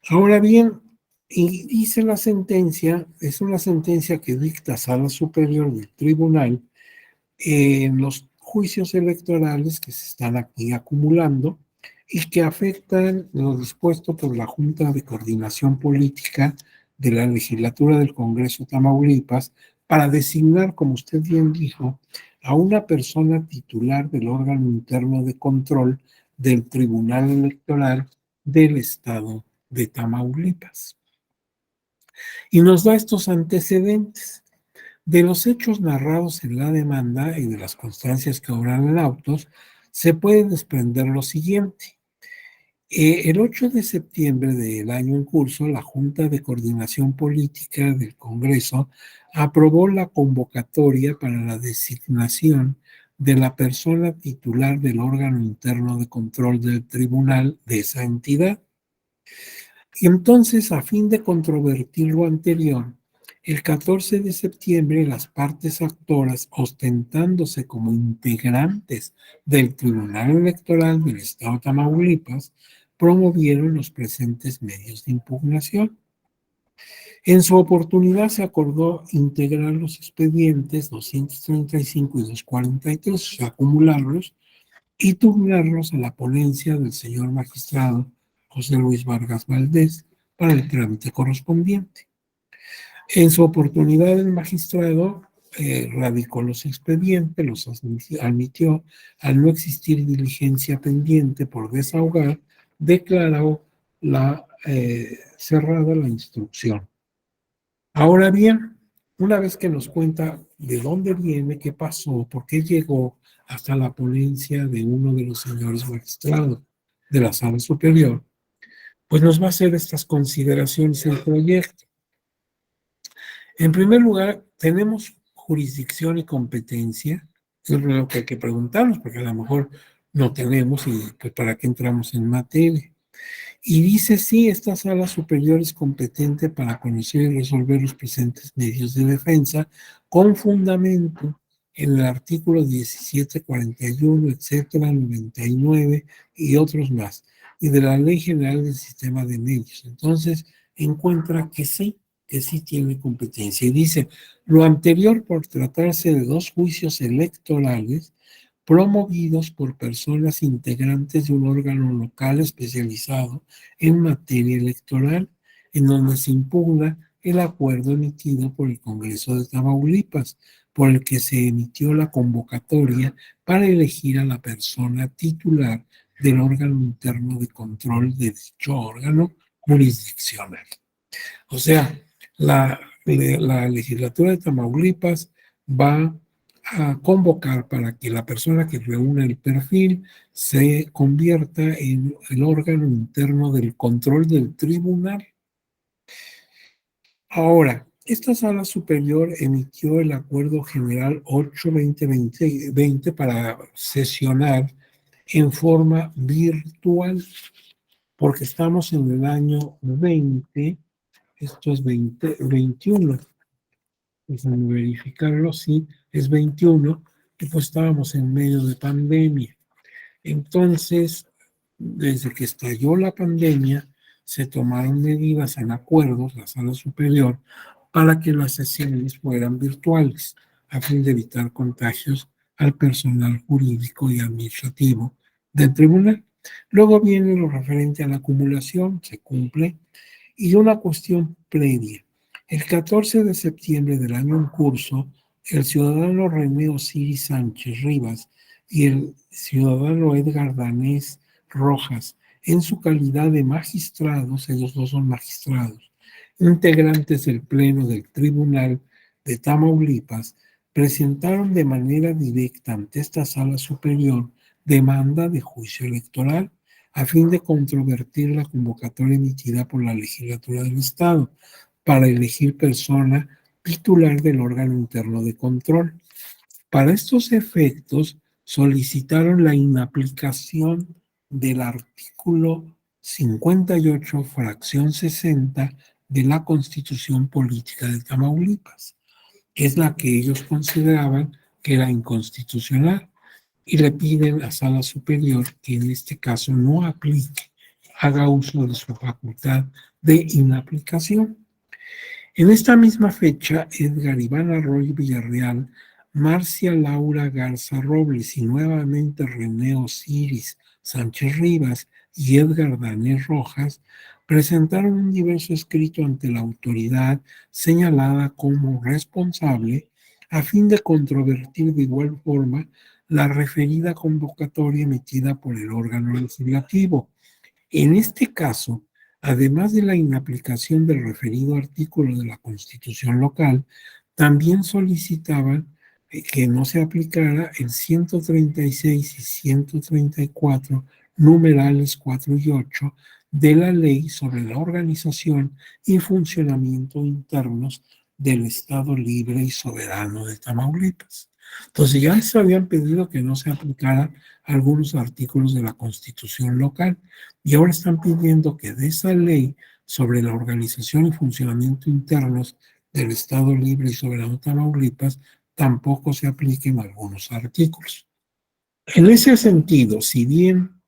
Ahora bien, y dice la sentencia, es una sentencia que dicta Sala Superior del Tribunal en los juicios electorales que se están aquí acumulando y que afectan lo dispuesto por la Junta de Coordinación Política de la Legislatura del Congreso de Tamaulipas para designar, como usted bien dijo, a una persona titular del órgano interno de control del Tribunal Electoral del Estado de Tamaulipas. Y nos da estos antecedentes. De los hechos narrados en la demanda y de las constancias que obran en autos, se puede desprender lo siguiente. El 8 de septiembre del año en curso, la Junta de Coordinación Política del Congreso aprobó la convocatoria para la designación de la persona titular del órgano interno de control del tribunal de esa entidad. Y entonces, a fin de controvertir lo anterior, el 14 de septiembre las partes actoras, ostentándose como integrantes del Tribunal Electoral del Estado de Tamaulipas, promovieron los presentes medios de impugnación. En su oportunidad se acordó integrar los expedientes 235 y 243, o sea, acumularlos y turnarlos a la ponencia del señor magistrado José Luis Vargas Valdés para el trámite correspondiente. En su oportunidad, el magistrado radicó los expedientes, los admitió. Al no existir diligencia pendiente por desahogar, declaró cerrada la instrucción. Ahora bien, una vez que nos cuenta de dónde viene, qué pasó, por qué llegó hasta la ponencia de uno de los señores magistrados de la Sala Superior, pues nos va a hacer estas consideraciones el proyecto. En primer lugar, tenemos jurisdicción y competencia. Eso es lo que hay que preguntarnos, porque a lo mejor no tenemos y pues para qué entramos en materia. Y dice, sí, esta sala superior es competente para conocer y resolver los presentes medios de defensa con fundamento en el artículo 1741, etcétera, 99 y otros más, y de la Ley General del Sistema de Medios. Entonces, encuentra que sí tiene competencia. Y dice, lo anterior por tratarse de dos juicios electorales promovidos por personas integrantes de un órgano local especializado en materia electoral, en donde se impugna el acuerdo emitido por el Congreso de Tamaulipas, por el que se emitió la convocatoria para elegir a la persona titular del órgano interno de control de dicho órgano jurisdiccional. O sea, la legislatura de Tamaulipas va a convocar para que la persona que reúne el perfil se convierta en el órgano interno del control del tribunal. Ahora, esta sala superior emitió el Acuerdo General 8-2020 para sesionar en forma virtual, porque estamos en el año 20, esto es 2021. Déjame verificarlo, sí, es 21, y pues estábamos en medio de pandemia. Entonces, desde que estalló la pandemia, se tomaron medidas en acuerdos, la sala superior, para que las sesiones fueran virtuales, a fin de evitar contagios al personal jurídico y administrativo del tribunal. Luego viene lo referente a la acumulación, se cumple, y una cuestión previa. El 14 de septiembre del año en curso, el ciudadano René Osiris Sánchez Rivas y el ciudadano Edgar Danés Rojas, en su calidad de magistrados, ellos dos son magistrados, integrantes del Pleno del Tribunal de Tamaulipas, presentaron de manera directa ante esta sala superior demanda de juicio electoral a fin de controvertir la convocatoria emitida por la legislatura del Estado para elegir persona titular del órgano interno de control. Para estos efectos, solicitaron la inaplicación del artículo 58, fracción 60 de la Constitución Política de Tamaulipas, que es la que ellos consideraban que era inconstitucional, y le piden a Sala Superior que en este caso no aplique, haga uso de su facultad de inaplicación. En esta misma fecha, Edgar Iván Arroyo Villarreal, Marcia Laura Garza Robles y nuevamente René Osiris Sánchez Rivas y Edgar Danés Rojas presentaron un diverso escrito ante la autoridad señalada como responsable a fin de controvertir de igual forma la referida convocatoria emitida por el órgano legislativo. En este caso, además de la inaplicación del referido artículo de la Constitución local, también solicitaban que no se aplicara el 136 y 134, numerales 4 y 8, de la Ley sobre la organización y funcionamiento internos del Estado Libre y Soberano de Tamaulipas. Entonces ya se habían pedido que no se aplicaran algunos artículos de la Constitución local y ahora están pidiendo que de esa ley sobre la organización y funcionamiento internos del Estado Libre y Soberano de Tamaulipas tampoco se apliquen algunos artículos. En ese sentido, si bien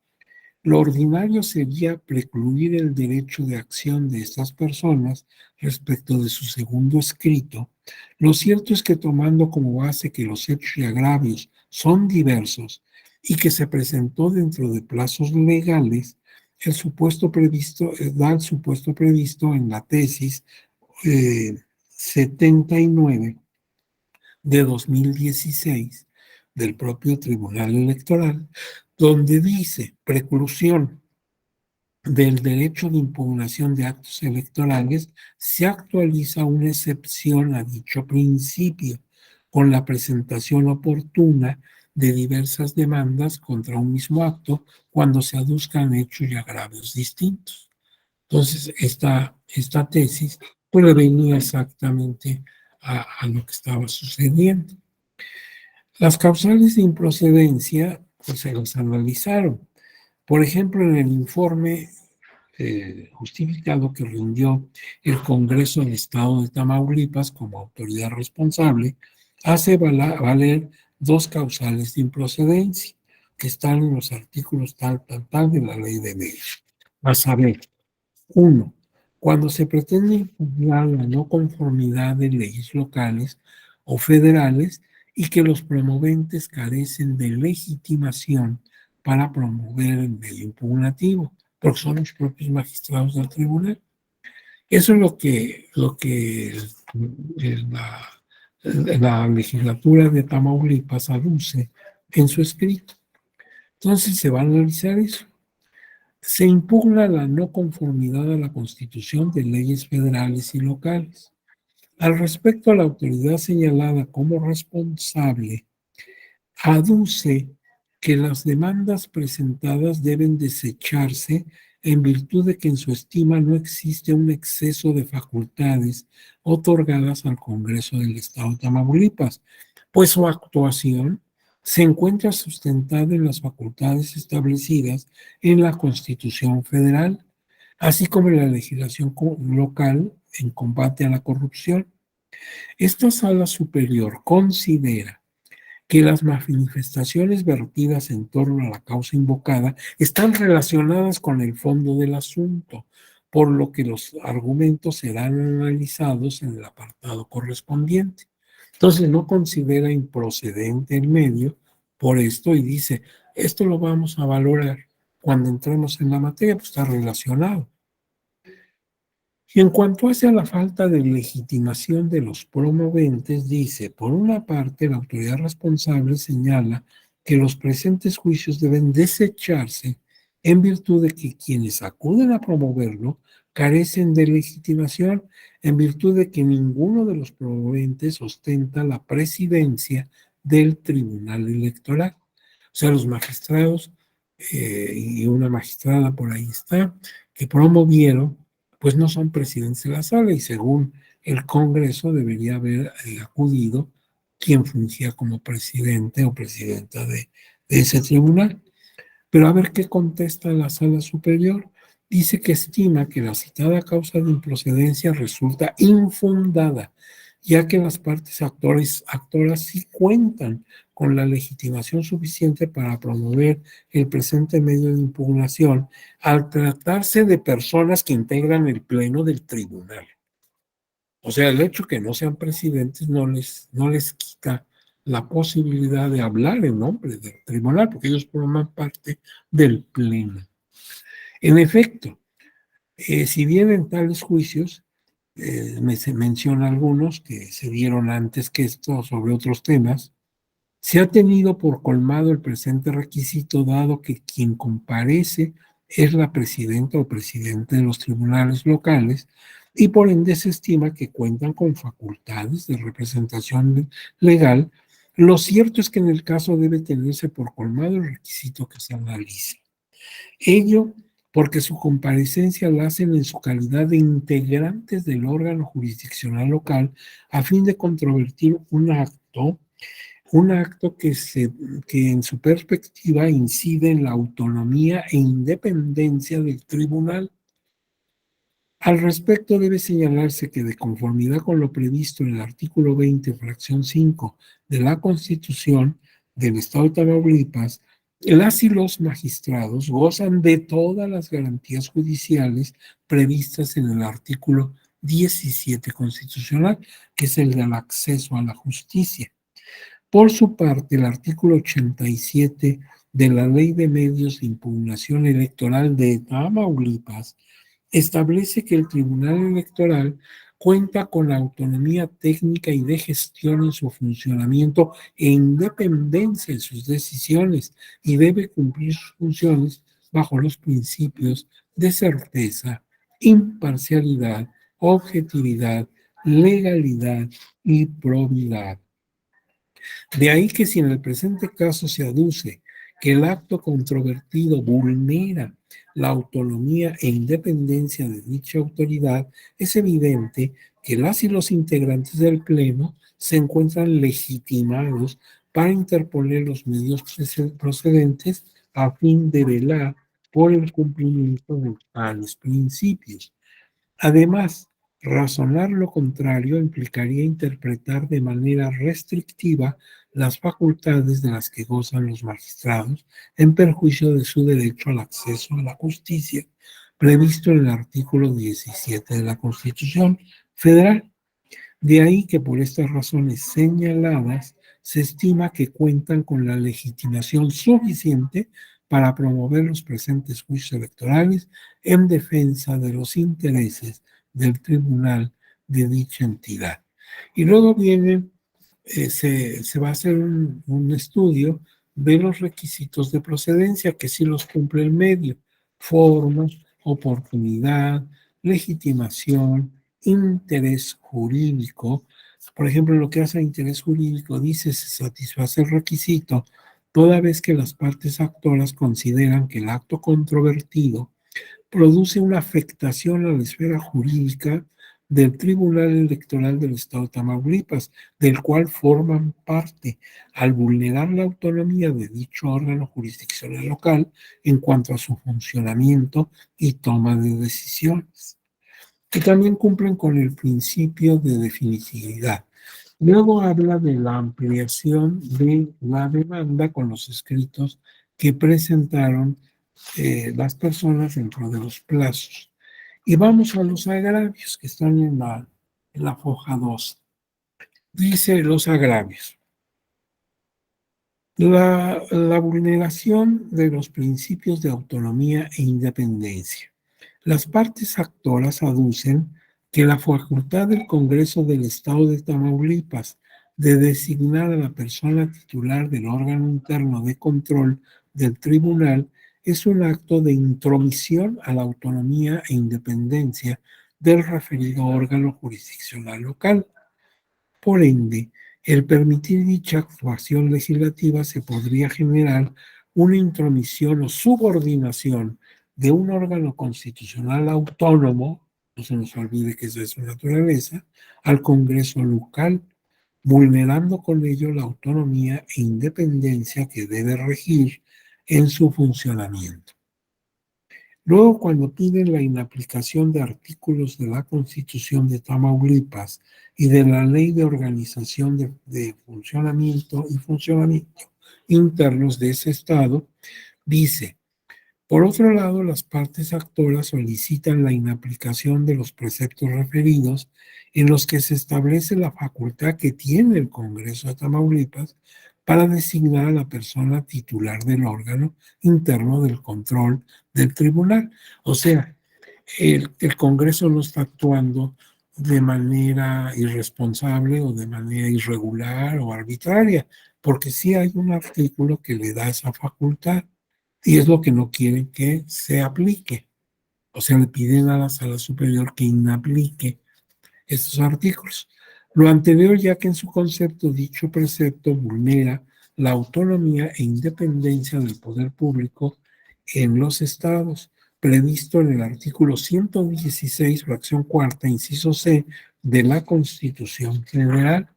Lo ordinario sería precluir el derecho de acción de estas personas respecto de su segundo escrito. Lo cierto es que tomando como base que los hechos y agravios son diversos y que se presentó dentro de plazos legales, el supuesto previsto, da el supuesto previsto en la tesis 79 de 2016 del propio Tribunal Electoral, donde dice preclusión del derecho de impugnación de actos electorales, se actualiza una excepción a dicho principio con la presentación oportuna de diversas demandas contra un mismo acto cuando se aduzcan hechos y agravios distintos. Entonces, esta tesis pues venía exactamente a lo que estaba sucediendo. Las causales de improcedencia pues se las analizaron. Por ejemplo, en el informe justificado que rindió el Congreso del Estado de Tamaulipas como autoridad responsable, hace valer dos causales de improcedencia que están en los artículos tal de la ley de medios. A saber, uno, cuando se pretende impugnar la no conformidad de leyes locales o federales y que los promoventes carecen de legitimación para promover el medio impugnativo, porque son los propios magistrados del tribunal. Eso es lo que la legislatura de Tamaulipas aduce en su escrito. Entonces se va a analizar eso. Se impugna la no conformidad a la Constitución de leyes federales y locales. Al respecto, la autoridad señalada como responsable aduce que las demandas presentadas deben desecharse en virtud de que en su estima no existe un exceso de facultades otorgadas al Congreso del Estado de Tamaulipas, pues su actuación se encuentra sustentada en las facultades establecidas en la Constitución Federal, así como en la legislación local en combate a la corrupción. Esta sala superior considera que las manifestaciones vertidas en torno a la causa invocada están relacionadas con el fondo del asunto, por lo que los argumentos serán analizados en el apartado correspondiente. Entonces no considera improcedente el medio por esto y dice, esto lo vamos a valorar cuando entremos en la materia, pues está relacionado. Y en cuanto hace la falta de legitimación de los promoventes, dice, por una parte, la autoridad responsable señala que los presentes juicios deben desecharse en virtud de que quienes acuden a promoverlo carecen de legitimación, en virtud de que ninguno de los promoventes ostenta la presidencia del Tribunal Electoral. O sea, los magistrados y una magistrada por ahí está, que promovieron pues no son presidentes de la sala y según el Congreso debería haber acudido quien fungía como presidente o presidenta de ese tribunal. Pero a ver qué contesta la sala superior. Dice que estima que la citada causa de improcedencia resulta infundada, ya que las partes actoras sí cuentan con la legitimación suficiente para promover el presente medio de impugnación al tratarse de personas que integran el pleno del tribunal. O sea, el hecho que no sean presidentes no les quita la posibilidad de hablar en nombre del tribunal, porque ellos forman parte del pleno. En efecto, si bien en tales juicios, se menciona algunos que se dieron antes que esto sobre otros temas, se ha tenido por colmado el presente requisito dado que quien comparece es la presidenta o presidente de los tribunales locales y por ende se estima que cuentan con facultades de representación legal. Lo cierto es que en el caso debe tenerse por colmado el requisito que se analice. Ello porque su comparecencia la hacen en su calidad de integrantes del órgano jurisdiccional local a fin de controvertir un acto que en su perspectiva incide en la autonomía e independencia del tribunal. Al respecto debe señalarse que de conformidad con lo previsto en el artículo 20, fracción 5 de la Constitución del Estado de Tamaulipas, Las y los magistrados gozan de todas las garantías judiciales previstas en el artículo 17 constitucional, que es el del acceso a la justicia. Por su parte, el artículo 87 de la Ley de Medios de Impugnación Electoral de Tamaulipas establece que el Tribunal Electoral cuenta con la autonomía técnica y de gestión en su funcionamiento e independencia en sus decisiones y debe cumplir sus funciones bajo los principios de certeza, imparcialidad, objetividad, legalidad y probidad. De ahí que si en el presente caso se aduce que el acto controvertido vulnera la autonomía e independencia de dicha autoridad, es evidente que las y los integrantes del Pleno se encuentran legitimados para interponer los medios procedentes a fin de velar por el cumplimiento de tales principios. Además, razonar lo contrario implicaría interpretar de manera restrictiva las facultades de las que gozan los magistrados en perjuicio de su derecho al acceso a la justicia, previsto en el artículo 17 de la Constitución Federal. De ahí que por estas razones señaladas se estima que cuentan con la legitimación suficiente para promover los presentes juicios electorales en defensa de los intereses del tribunal de dicha entidad. Y luego viene, se va a hacer un estudio de los requisitos de procedencia, que sí los cumple el medio: forma, oportunidad, legitimación, interés jurídico. Por ejemplo, lo que hace interés jurídico dice: se satisface el requisito toda vez que las partes actoras consideran que el acto controvertido produce una afectación a la esfera jurídica del Tribunal Electoral del Estado de Tamaulipas, del cual forman parte, al vulnerar la autonomía de dicho órgano jurisdiccional local en cuanto a su funcionamiento y toma de decisiones. Y también cumplen con el principio de definitividad. Luego habla de la ampliación de la demanda con los escritos que presentaron las personas dentro de los plazos. Y vamos a los agravios que están en la foja 2. Dice los agravios: la vulneración de los principios de autonomía e independencia. Las partes actoras aducen que la facultad del Congreso del Estado de Tamaulipas de designar a la persona titular del órgano interno de control del tribunal es un acto de intromisión a la autonomía e independencia del referido órgano jurisdiccional local. Por ende, el permitir dicha actuación legislativa se podría generar una intromisión o subordinación de un órgano constitucional autónomo, no se nos olvide que esa es su naturaleza, al Congreso local, vulnerando con ello la autonomía e independencia que debe regir en su funcionamiento. Luego, cuando piden la inaplicación de artículos de la Constitución de Tamaulipas y de la Ley de Organización de Funcionamiento y Funcionamiento internos de ese Estado, dice: por otro lado, las partes actoras solicitan la inaplicación de los preceptos referidos en los que se establece la facultad que tiene el Congreso de Tamaulipas para designar a la persona titular del órgano interno del control del tribunal. O sea, el Congreso no está actuando de manera irresponsable o de manera irregular o arbitraria, porque sí hay un artículo que le da esa facultad. Y es lo que no quieren que se aplique. O sea, le piden a la Sala Superior que inaplique estos artículos. Lo anterior, ya que en su concepto dicho precepto vulnera la autonomía e independencia del poder público en los estados, previsto en el artículo 116, fracción cuarta, inciso C, de la Constitución General,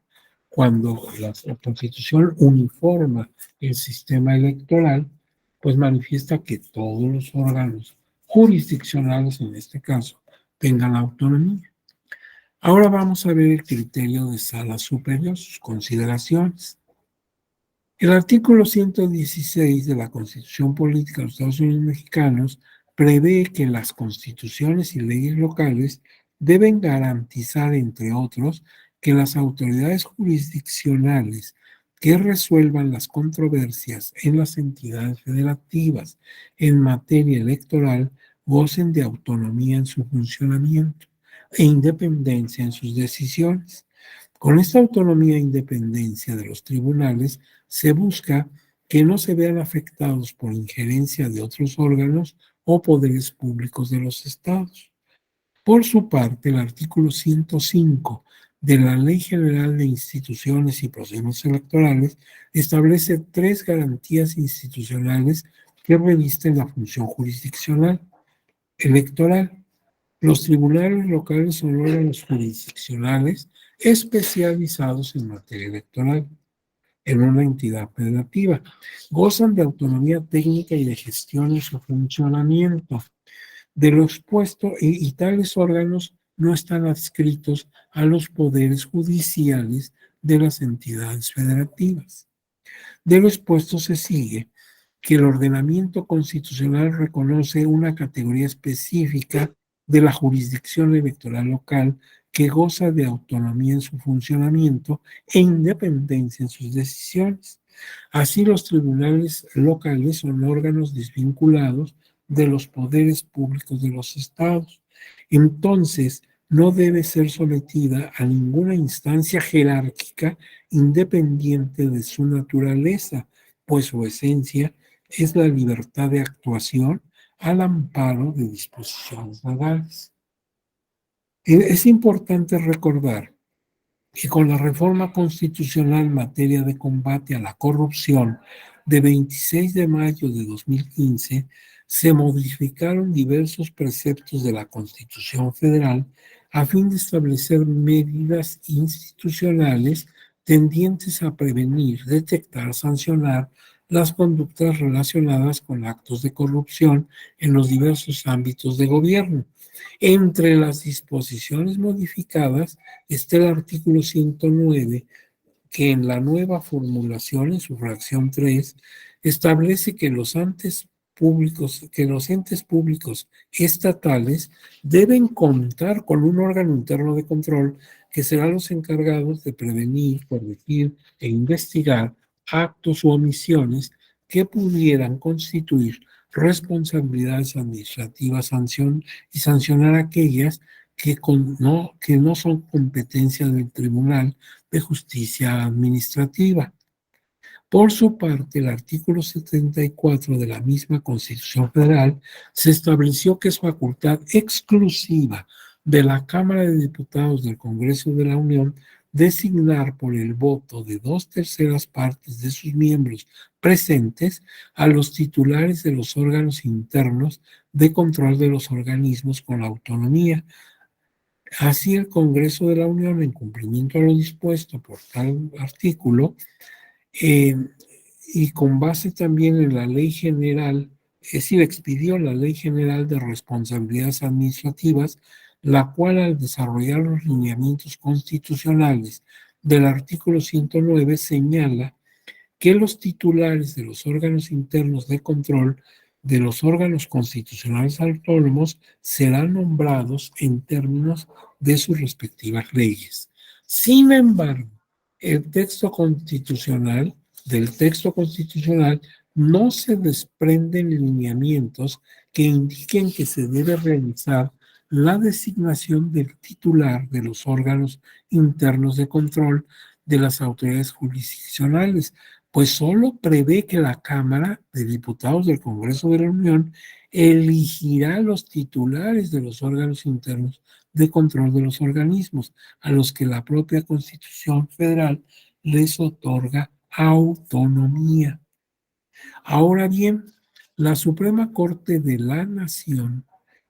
cuando la Constitución uniforma el sistema electoral, pues manifiesta que todos los órganos jurisdiccionales, en este caso, tengan autonomía. Ahora vamos a ver el criterio de Sala Superior, sus consideraciones. El artículo 116 de la Constitución Política de los Estados Unidos Mexicanos prevé que las constituciones y leyes locales deben garantizar, entre otros, que las autoridades jurisdiccionales que resuelvan las controversias en las entidades federativas en materia electoral gocen de autonomía en su funcionamiento e independencia en sus decisiones. Con esta autonomía e independencia de los tribunales se busca que no se vean afectados por injerencia de otros órganos o poderes públicos de los estados. Por su parte, el artículo 105 de la Ley General de Instituciones y Procedimientos Electorales establece 3 garantías institucionales que revisten la función jurisdiccional electoral. Los tribunales locales son órganos jurisdiccionales especializados en materia electoral en una entidad federativa. Gozan de autonomía técnica y de gestión en su funcionamiento. De lo expuesto, y tales órganos no están adscritos a los poderes judiciales de las entidades federativas. De lo expuesto se sigue que el ordenamiento constitucional reconoce una categoría específica de la jurisdicción electoral local que goza de autonomía en su funcionamiento e independencia en sus decisiones. Así, los tribunales locales son órganos desvinculados de los poderes públicos de los estados. Entonces, no debe ser sometida a ninguna instancia jerárquica independiente de su naturaleza, pues su esencia es la libertad de actuación al amparo de disposiciones legales. Es importante recordar que con la reforma constitucional en materia de combate a la corrupción de 26 de mayo de 2015, se modificaron diversos preceptos de la Constitución Federal a fin de establecer medidas institucionales tendientes a prevenir, detectar, sancionar las conductas relacionadas con actos de corrupción en los diversos ámbitos de gobierno. Entre las disposiciones modificadas está el artículo 109, que en la nueva formulación, en su fracción 3, establece que los entes públicos estatales deben contar con un órgano interno de control que serán los encargados de prevenir, corregir e investigar actos u omisiones que pudieran constituir responsabilidades administrativas y sancionar aquellas que no son competencia del Tribunal de Justicia Administrativa. Por su parte, el artículo 74 de la misma Constitución Federal se estableció que es facultad exclusiva de la Cámara de Diputados del Congreso de la Unión designar por el voto de 2/3 partes de sus miembros presentes a los titulares de los órganos internos de control de los organismos con autonomía. Así, el Congreso de la Unión, en cumplimiento a lo dispuesto por tal artículo, eh, y con base también en la Ley General, es decir, expidió la Ley General de Responsabilidades Administrativas, la cual, al desarrollar los lineamientos constitucionales del artículo 109, señala que los titulares de los órganos internos de control de los órganos constitucionales autónomos serán nombrados en términos de sus respectivas leyes. Sin embargo, del texto constitucional no se desprenden lineamientos que indiquen que se debe realizar la designación del titular de los órganos internos de control de las autoridades jurisdiccionales, pues solo prevé que la Cámara de Diputados del Congreso de la Unión elegirá los titulares de los órganos internos de control de los organismos, a los que la propia Constitución Federal les otorga autonomía. Ahora bien, la Suprema Corte de la Nación,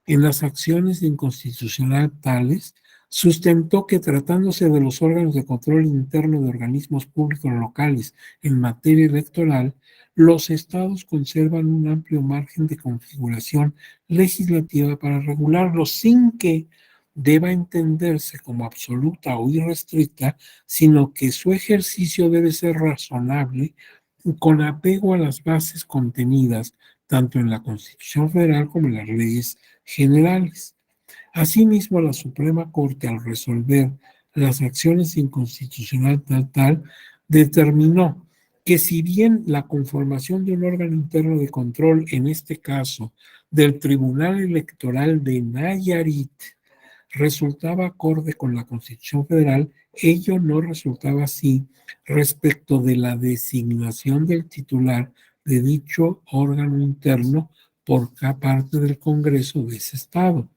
en las acciones de inconstitucional tales, sustentó que, tratándose de los órganos de control interno de organismos públicos locales en materia electoral, los estados conservan un amplio margen de configuración legislativa para regularlos sin que deba entenderse como absoluta o irrestricta, sino que su ejercicio debe ser razonable con apego a las bases contenidas tanto en la Constitución Federal como en las leyes generales. Asimismo, la Suprema Corte, al resolver las acciones de inconstitucional tal, determinó que si bien la conformación de un órgano interno de control, en este caso del Tribunal Electoral de Nayarit, resultaba acorde con la Constitución Federal, ello no resultaba así respecto de la designación del titular de dicho órgano interno por parte del Congreso de ese estado.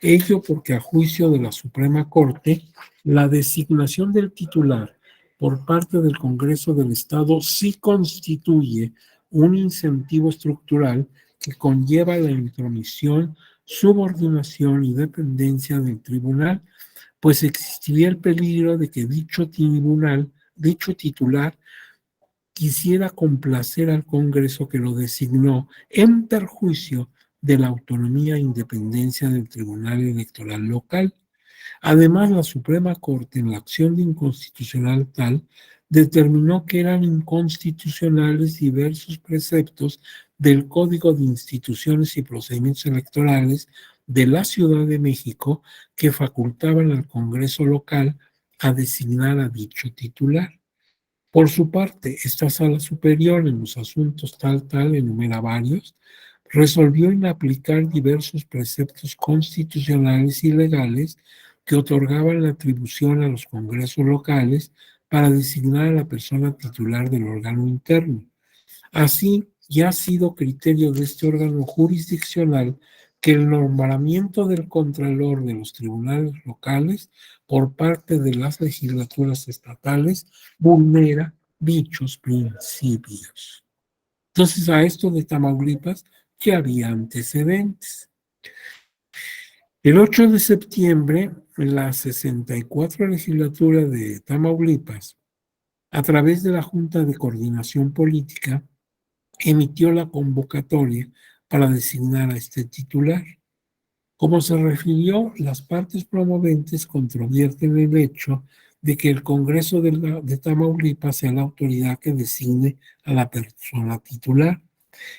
Ello porque a juicio de la Suprema Corte, la designación del titular por parte del Congreso del Estado sí constituye un incentivo estructural que conlleva la intromisión, subordinación y dependencia del tribunal, pues existiría el peligro de que dicho tribunal, dicho titular, quisiera complacer al Congreso que lo designó en perjuicio de la autonomía e independencia del Tribunal Electoral local. Además, la Suprema Corte, en la acción de inconstitucional tal, determinó que eran inconstitucionales diversos preceptos del Código de Instituciones y Procedimientos Electorales de la Ciudad de México que facultaban al Congreso local a designar a dicho titular. Por su parte, esta sala superior en los asuntos enumera varios, resolvió inaplicar diversos preceptos constitucionales y legales que otorgaban la atribución a los congresos locales para designar a la persona titular del órgano interno. Así, ya ha sido criterio de este órgano jurisdiccional que el nombramiento del contralor de los tribunales locales por parte de las legislaturas estatales vulnera dichos principios. Entonces, a esto de Tamaulipas ya había antecedentes. El 8 de septiembre, la 64 legislatura de Tamaulipas, a través de la Junta de Coordinación Política, emitió la convocatoria para designar a este titular. Como se refirió, las partes promoventes controvierten el hecho de que el Congreso de Tamaulipas sea la autoridad que designe a la persona titular.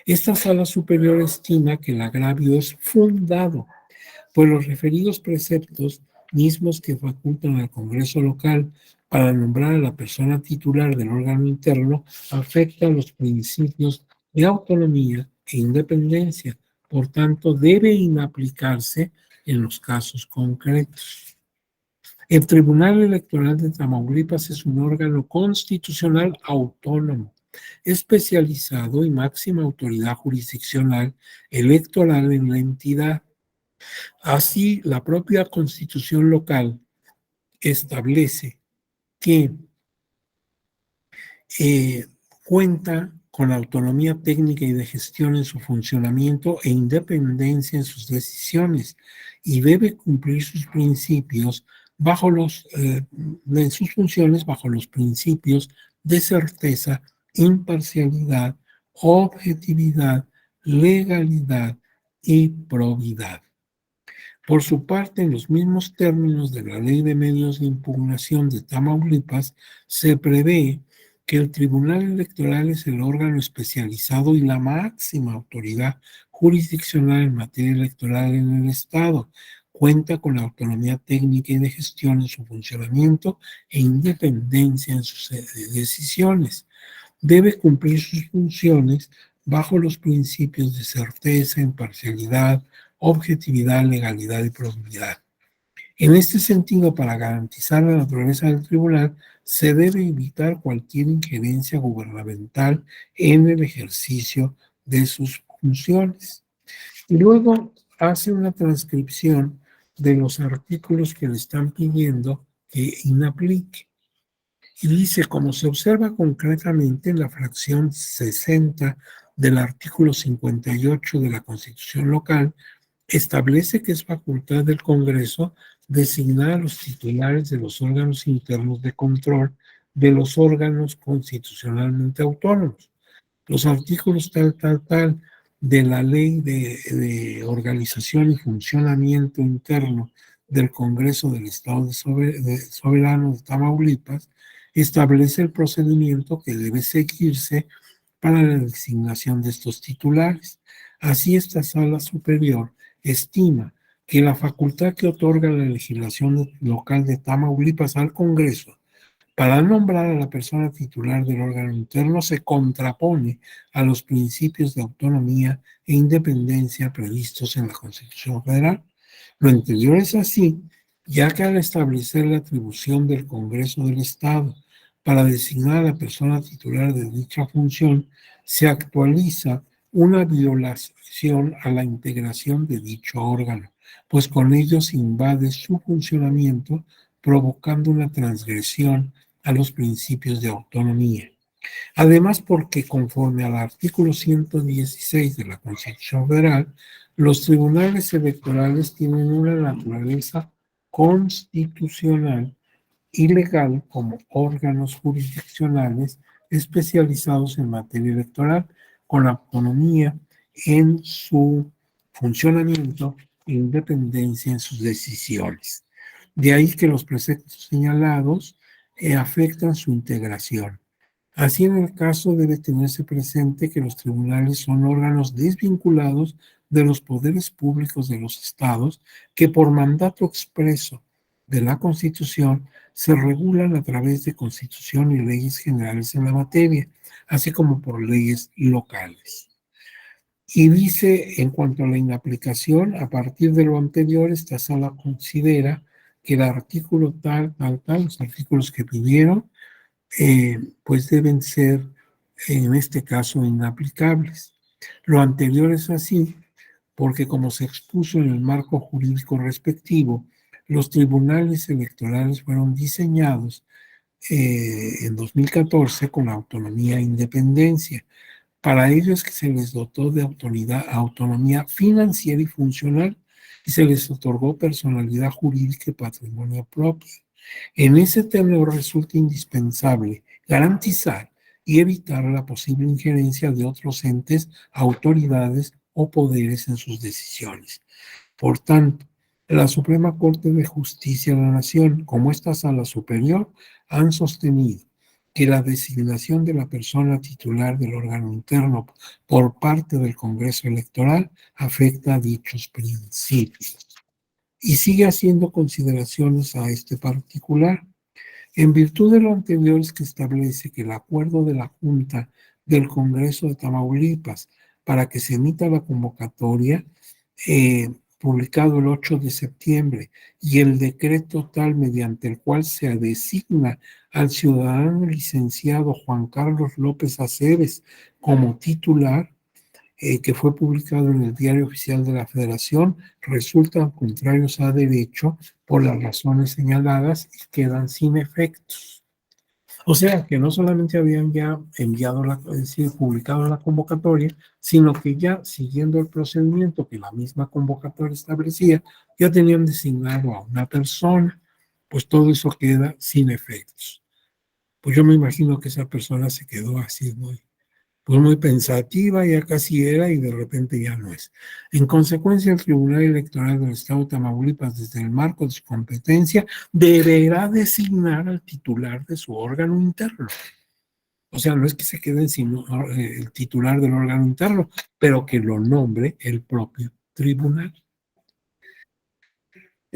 Esta sala superior estima que el agravio es fundado, pues los referidos preceptos mismos que facultan al Congreso local para nombrar a la persona titular del órgano interno afectan los principios de autonomía e independencia. Por tanto, debe inaplicarse en los casos concretos. El Tribunal Electoral de Tamaulipas es un órgano constitucional autónomo, especializado y máxima autoridad jurisdiccional electoral en la entidad. Así, la propia Constitución local establece que cuenta con autonomía técnica y de gestión en su funcionamiento e independencia en sus decisiones y debe cumplir sus principios en sus funciones bajo los principios de certeza, imparcialidad, objetividad, legalidad y probidad. Por su parte, en los mismos términos de la Ley de Medios de Impugnación de Tamaulipas, se prevé que el Tribunal Electoral es el órgano especializado y la máxima autoridad jurisdiccional en materia electoral en el Estado. Cuenta con autonomía técnica y de gestión en su funcionamiento e independencia en sus decisiones. Debe cumplir sus funciones bajo los principios de certeza, imparcialidad, objetividad, legalidad y probidad. En este sentido, para garantizar la naturaleza del tribunal, se debe evitar cualquier injerencia gubernamental en el ejercicio de sus funciones. Y luego hace una transcripción de los artículos que le están pidiendo que inaplique. Y dice, como se observa concretamente en la fracción 60 del artículo 58 de la Constitución local, establece que es facultad del Congreso designar a los titulares de los órganos internos de control de los órganos constitucionalmente autónomos. Los artículos tal de la Ley de Organización y Funcionamiento Interno del Congreso del Estado Soberano de Tamaulipas establece el procedimiento que debe seguirse para la designación de estos titulares. Así, esta sala superior estima que la facultad que otorga la legislación local de Tamaulipas al Congreso para nombrar a la persona titular del órgano interno se contrapone a los principios de autonomía e independencia previstos en la Constitución Federal. Lo anterior es así, ya que al establecer la atribución del Congreso del Estado para designar a la persona titular de dicha función, se actualiza una violación a la integración de dicho órgano, pues con ello se invade su funcionamiento, provocando una transgresión a los principios de autonomía. Además, porque conforme al artículo 116 de la Constitución Federal, los tribunales electorales tienen una naturaleza constitucional y legal como órganos jurisdiccionales especializados en materia electoral, con autonomía en su funcionamiento e independencia en sus decisiones. De ahí que los preceptos señalados afectan su integración. Así, en el caso, debe tenerse presente que los tribunales son órganos desvinculados de los poderes públicos de los estados que por mandato expreso de la Constitución se regulan a través de Constitución y leyes generales en la materia, así como por leyes locales. Y dice, en cuanto a la inaplicación, a partir de lo anterior, esta sala considera que el artículo tal, los artículos que pidieron, pues deben ser, en este caso, inaplicables. Lo anterior es así porque, como se expuso en el marco jurídico respectivo, los tribunales electorales fueron diseñados en 2014 con autonomía e independencia. Para ello es que se les dotó de autonomía financiera y funcional y se les otorgó personalidad jurídica y patrimonio propio. En ese tenor resulta indispensable garantizar y evitar la posible injerencia de otros entes, autoridades o poderes en sus decisiones. Por tanto, la Suprema Corte de Justicia de la Nación, como esta sala superior, han sostenido que la designación de la persona titular del órgano interno por parte del Congreso Electoral afecta a dichos principios. Y sigue haciendo consideraciones a este particular. En virtud de lo anterior es que establece que el acuerdo de la Junta del Congreso de Tamaulipas para que se emita la convocatoria, publicado el 8 de septiembre, y el decreto tal mediante el cual se designa al ciudadano licenciado Juan Carlos López Aceves como titular, que fue publicado en el Diario Oficial de la Federación, resultan contrarios a derecho por las razones señaladas y quedan sin efectos. O sea, que no solamente habían ya publicado la convocatoria, sino que ya siguiendo el procedimiento que la misma convocatoria establecía, ya tenían designado a una persona, pues todo eso queda sin efectos. Pues yo me imagino que esa persona se quedó así muy pensativa, ya casi era y de repente ya no es. En consecuencia, el Tribunal Electoral del Estado de Tamaulipas, desde el marco de su competencia, deberá designar al titular de su órgano interno. O sea, no es que se quede sin el titular del órgano interno, pero que lo nombre el propio tribunal.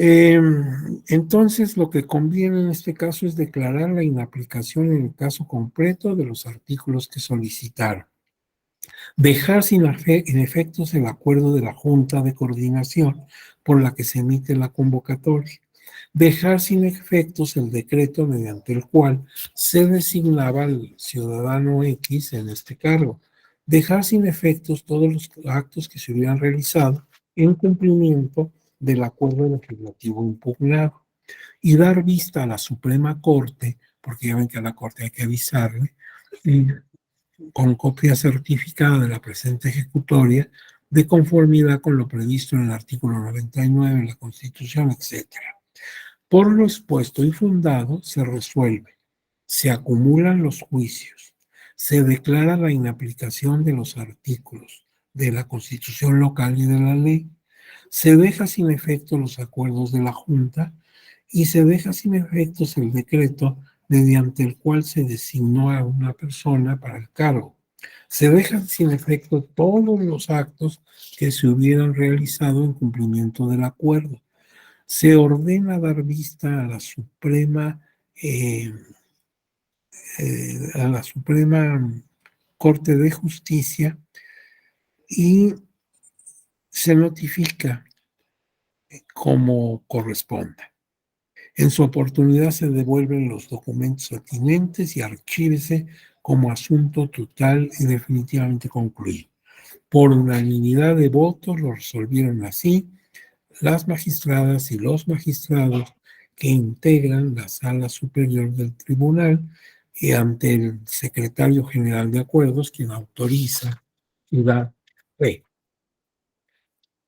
Entonces, lo que conviene en este caso es declarar la inaplicación en el caso concreto de los artículos que solicitaron. Dejar sin efectos el acuerdo de la Junta de Coordinación por la que se emite la convocatoria. Dejar sin efectos el decreto mediante el cual se designaba al ciudadano X en este cargo. Dejar sin efectos todos los actos que se hubieran realizado en cumplimiento del acuerdo legislativo impugnado. Y dar vista a la Suprema Corte, porque ya ven que a la Corte hay que avisarle, con copia certificada de la presente ejecutoria, de conformidad con lo previsto en el artículo 99 de la Constitución, etc. Por lo expuesto y fundado, se resuelve, se acumulan los juicios, se declara la inaplicación de los artículos de la Constitución local y de la ley, se deja sin efecto los acuerdos de la Junta y se deja sin efectos el decreto mediante el cual se designó a una persona para el cargo. Se dejan sin efecto todos los actos que se hubieran realizado en cumplimiento del acuerdo. Se ordena dar vista eh, a la Suprema Corte de Justicia y se notifica como corresponda. En su oportunidad se devuelven los documentos atinentes y archívese como asunto total y definitivamente concluido. Por unanimidad de votos lo resolvieron así las magistradas y los magistrados que integran la sala superior del tribunal y ante el secretario general de acuerdos, quien autoriza y da fe.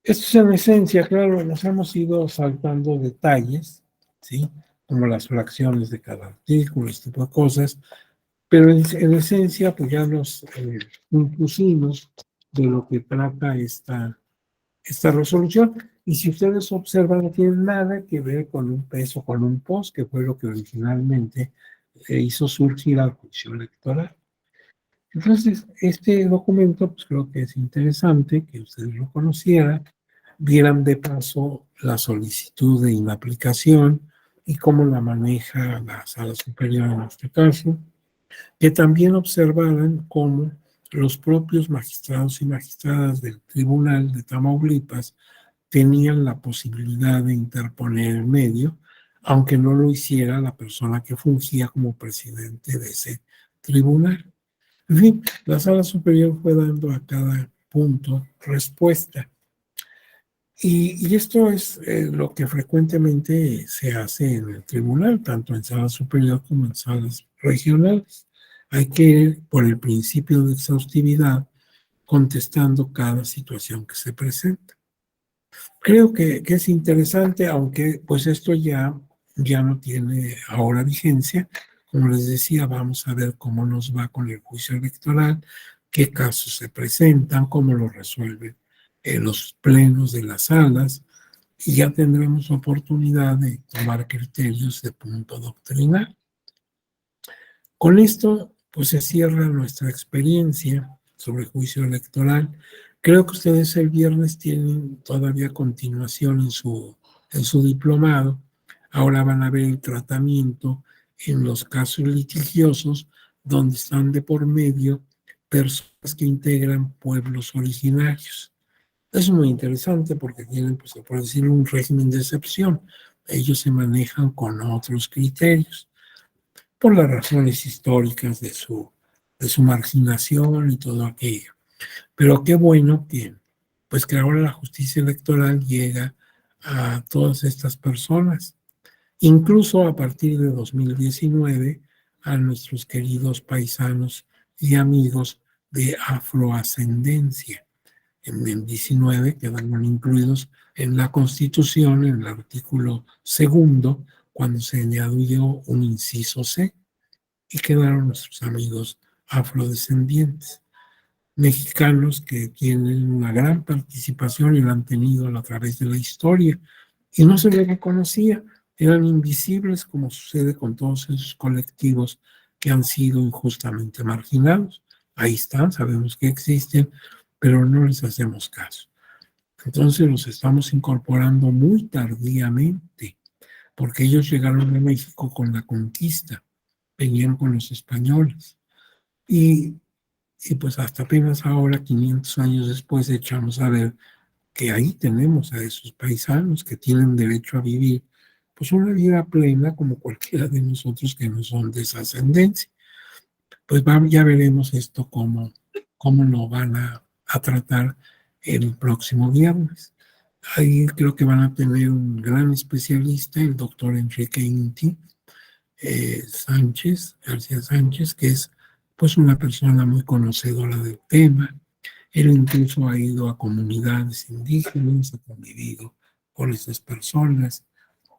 Esto es en esencia, claro, nos hemos ido saltando detalles, ¿sí? Como las fracciones de cada artículo, este tipo de cosas, pero en esencia, pues ya nos impusimos de lo que trata esta resolución. Y si ustedes observan, no tiene nada que ver con un peso, con un post, que fue lo que originalmente hizo surgir al juicio electoral. Entonces, este documento, pues creo que es interesante que ustedes lo conocieran, vieran de paso la solicitud de inaplicación y cómo la maneja la Sala Superior en este caso, que también observaran cómo los propios magistrados y magistradas del Tribunal de Tamaulipas tenían la posibilidad de interponer el medio, aunque no lo hiciera la persona que fungía como presidente de ese tribunal. En fin, la Sala Superior fue dando a cada punto respuesta. Y esto es lo que frecuentemente se hace en el tribunal, tanto en Sala Superior como en salas regionales. Hay que ir por el principio de exhaustividad contestando cada situación que se presenta. Creo que es interesante, aunque pues esto ya no tiene ahora vigencia. Como les decía, vamos a ver cómo nos va con el juicio electoral, qué casos se presentan, cómo lo resuelven los plenos de las salas, y ya tendremos oportunidad de tomar criterios de punto doctrinal. Con esto, pues se cierra nuestra experiencia sobre juicio electoral. Creo que ustedes el viernes tienen todavía continuación en su diplomado. Ahora van a ver el tratamiento en los casos litigiosos donde están de por medio personas que integran pueblos originarios. Es muy interesante porque tienen, pues, por decirlo, un régimen de excepción. Ellos se manejan con otros criterios por las razones históricas de su marginación y todo aquello. Pero qué bueno que, pues que ahora la justicia electoral llega a todas estas personas, incluso a partir de 2019 a nuestros queridos paisanos y amigos de afroascendencia. En el 19 quedaron incluidos en la Constitución, en el artículo segundo, cuando se añadió un inciso C, y quedaron nuestros amigos afrodescendientes, mexicanos que tienen una gran participación y la han tenido a través de la historia, y no se les reconocía, eran invisibles, como sucede con todos esos colectivos que han sido injustamente marginados. Ahí están, sabemos que existen, pero no les hacemos caso. Entonces los estamos incorporando muy tardíamente, porque ellos llegaron a México con la conquista, venían con los españoles. Y, y pues hasta apenas ahora, 500 años después, echamos a ver que ahí tenemos a esos paisanos que tienen derecho a vivir pues una vida plena como cualquiera de nosotros que no son de esa ascendencia. Pues ya veremos esto cómo lo van a tratar el próximo viernes. Ahí creo que van a tener un gran especialista, el doctor Enrique Inti Sánchez, García Sánchez, que es pues una persona muy conocedora del tema. Él incluso ha ido a comunidades indígenas, ha convivido con esas personas.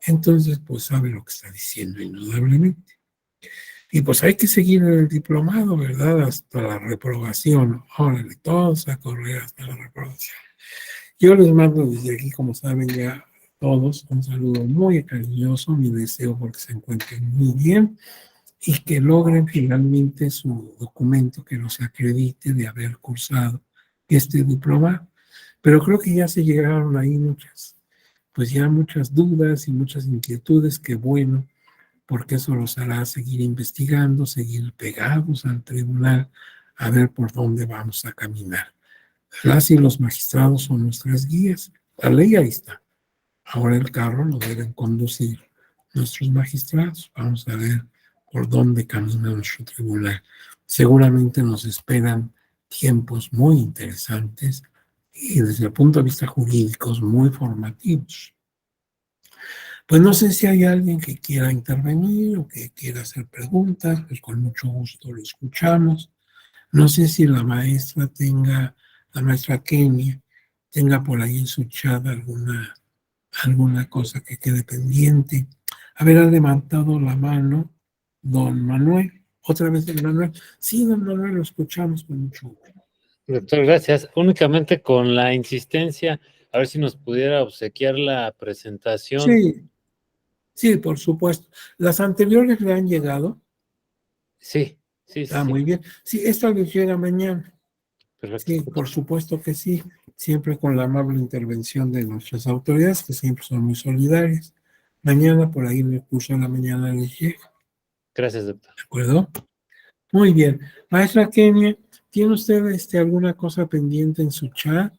Entonces, pues sabe lo que está diciendo indudablemente. Y pues hay que seguir en el diplomado, ¿verdad? Hasta la reprobación. Órale, todos a correr hasta la reprobación. Yo les mando desde aquí, como saben ya todos, un saludo muy cariñoso, mi deseo porque se encuentren muy bien y que logren finalmente su documento que los acredite de haber cursado este diplomado. Pero creo que ya se llegaron ahí muchas dudas y muchas inquietudes, que bueno, porque eso los hará seguir investigando, seguir pegados al tribunal, a ver por dónde vamos a caminar. Las y los magistrados son nuestras guías. La ley ahí está. Ahora el carro lo deben conducir nuestros magistrados. Vamos a ver por dónde camina nuestro tribunal. Seguramente nos esperan tiempos muy interesantes y desde el punto de vista jurídico muy formativos. Pues no sé si hay alguien que quiera intervenir o que quiera hacer preguntas, pues con mucho gusto lo escuchamos. No sé si la maestra Kenia, tenga por ahí en su chat alguna cosa que quede pendiente. Ha levantado la mano don Manuel. Otra vez don Manuel. Sí, don Manuel, lo escuchamos con mucho gusto. Doctor, gracias. Únicamente con la insistencia, a ver si nos pudiera obsequiar la presentación. Sí, por supuesto. ¿Las anteriores le han llegado? Sí. Muy bien. Sí, esta les llega mañana. Perfecto. Sí, por supuesto que sí. Siempre con la amable intervención de nuestras autoridades, que siempre son muy solidarias. Mañana, por ahí me puso en la mañana, les llega. Gracias, doctor. ¿De acuerdo? Muy bien. Maestra Kenia, ¿tiene usted alguna cosa pendiente en su chat?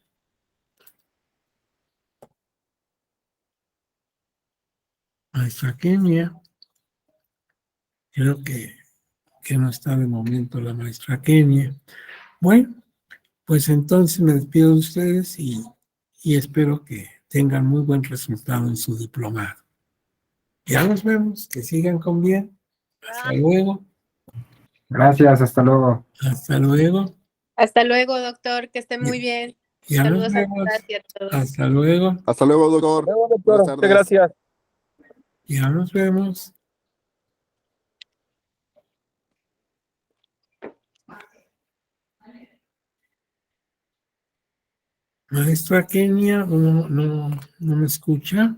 Maestra Kenia. Creo que no está de momento la maestra Kenia. Bueno, pues entonces me despido de ustedes y espero que tengan muy buen resultado en su diplomado. Ya nos vemos, que sigan con bien. Hasta luego. Gracias, hasta luego. Hasta luego. Hasta luego, doctor, que esté muy bien. Ya nos Saludos vemos. a ti y a todos. Hasta luego. Hasta luego, doctor. Buenas tardes. Muchas gracias. Ya nos vemos. Maestra Kenia, no me escucha.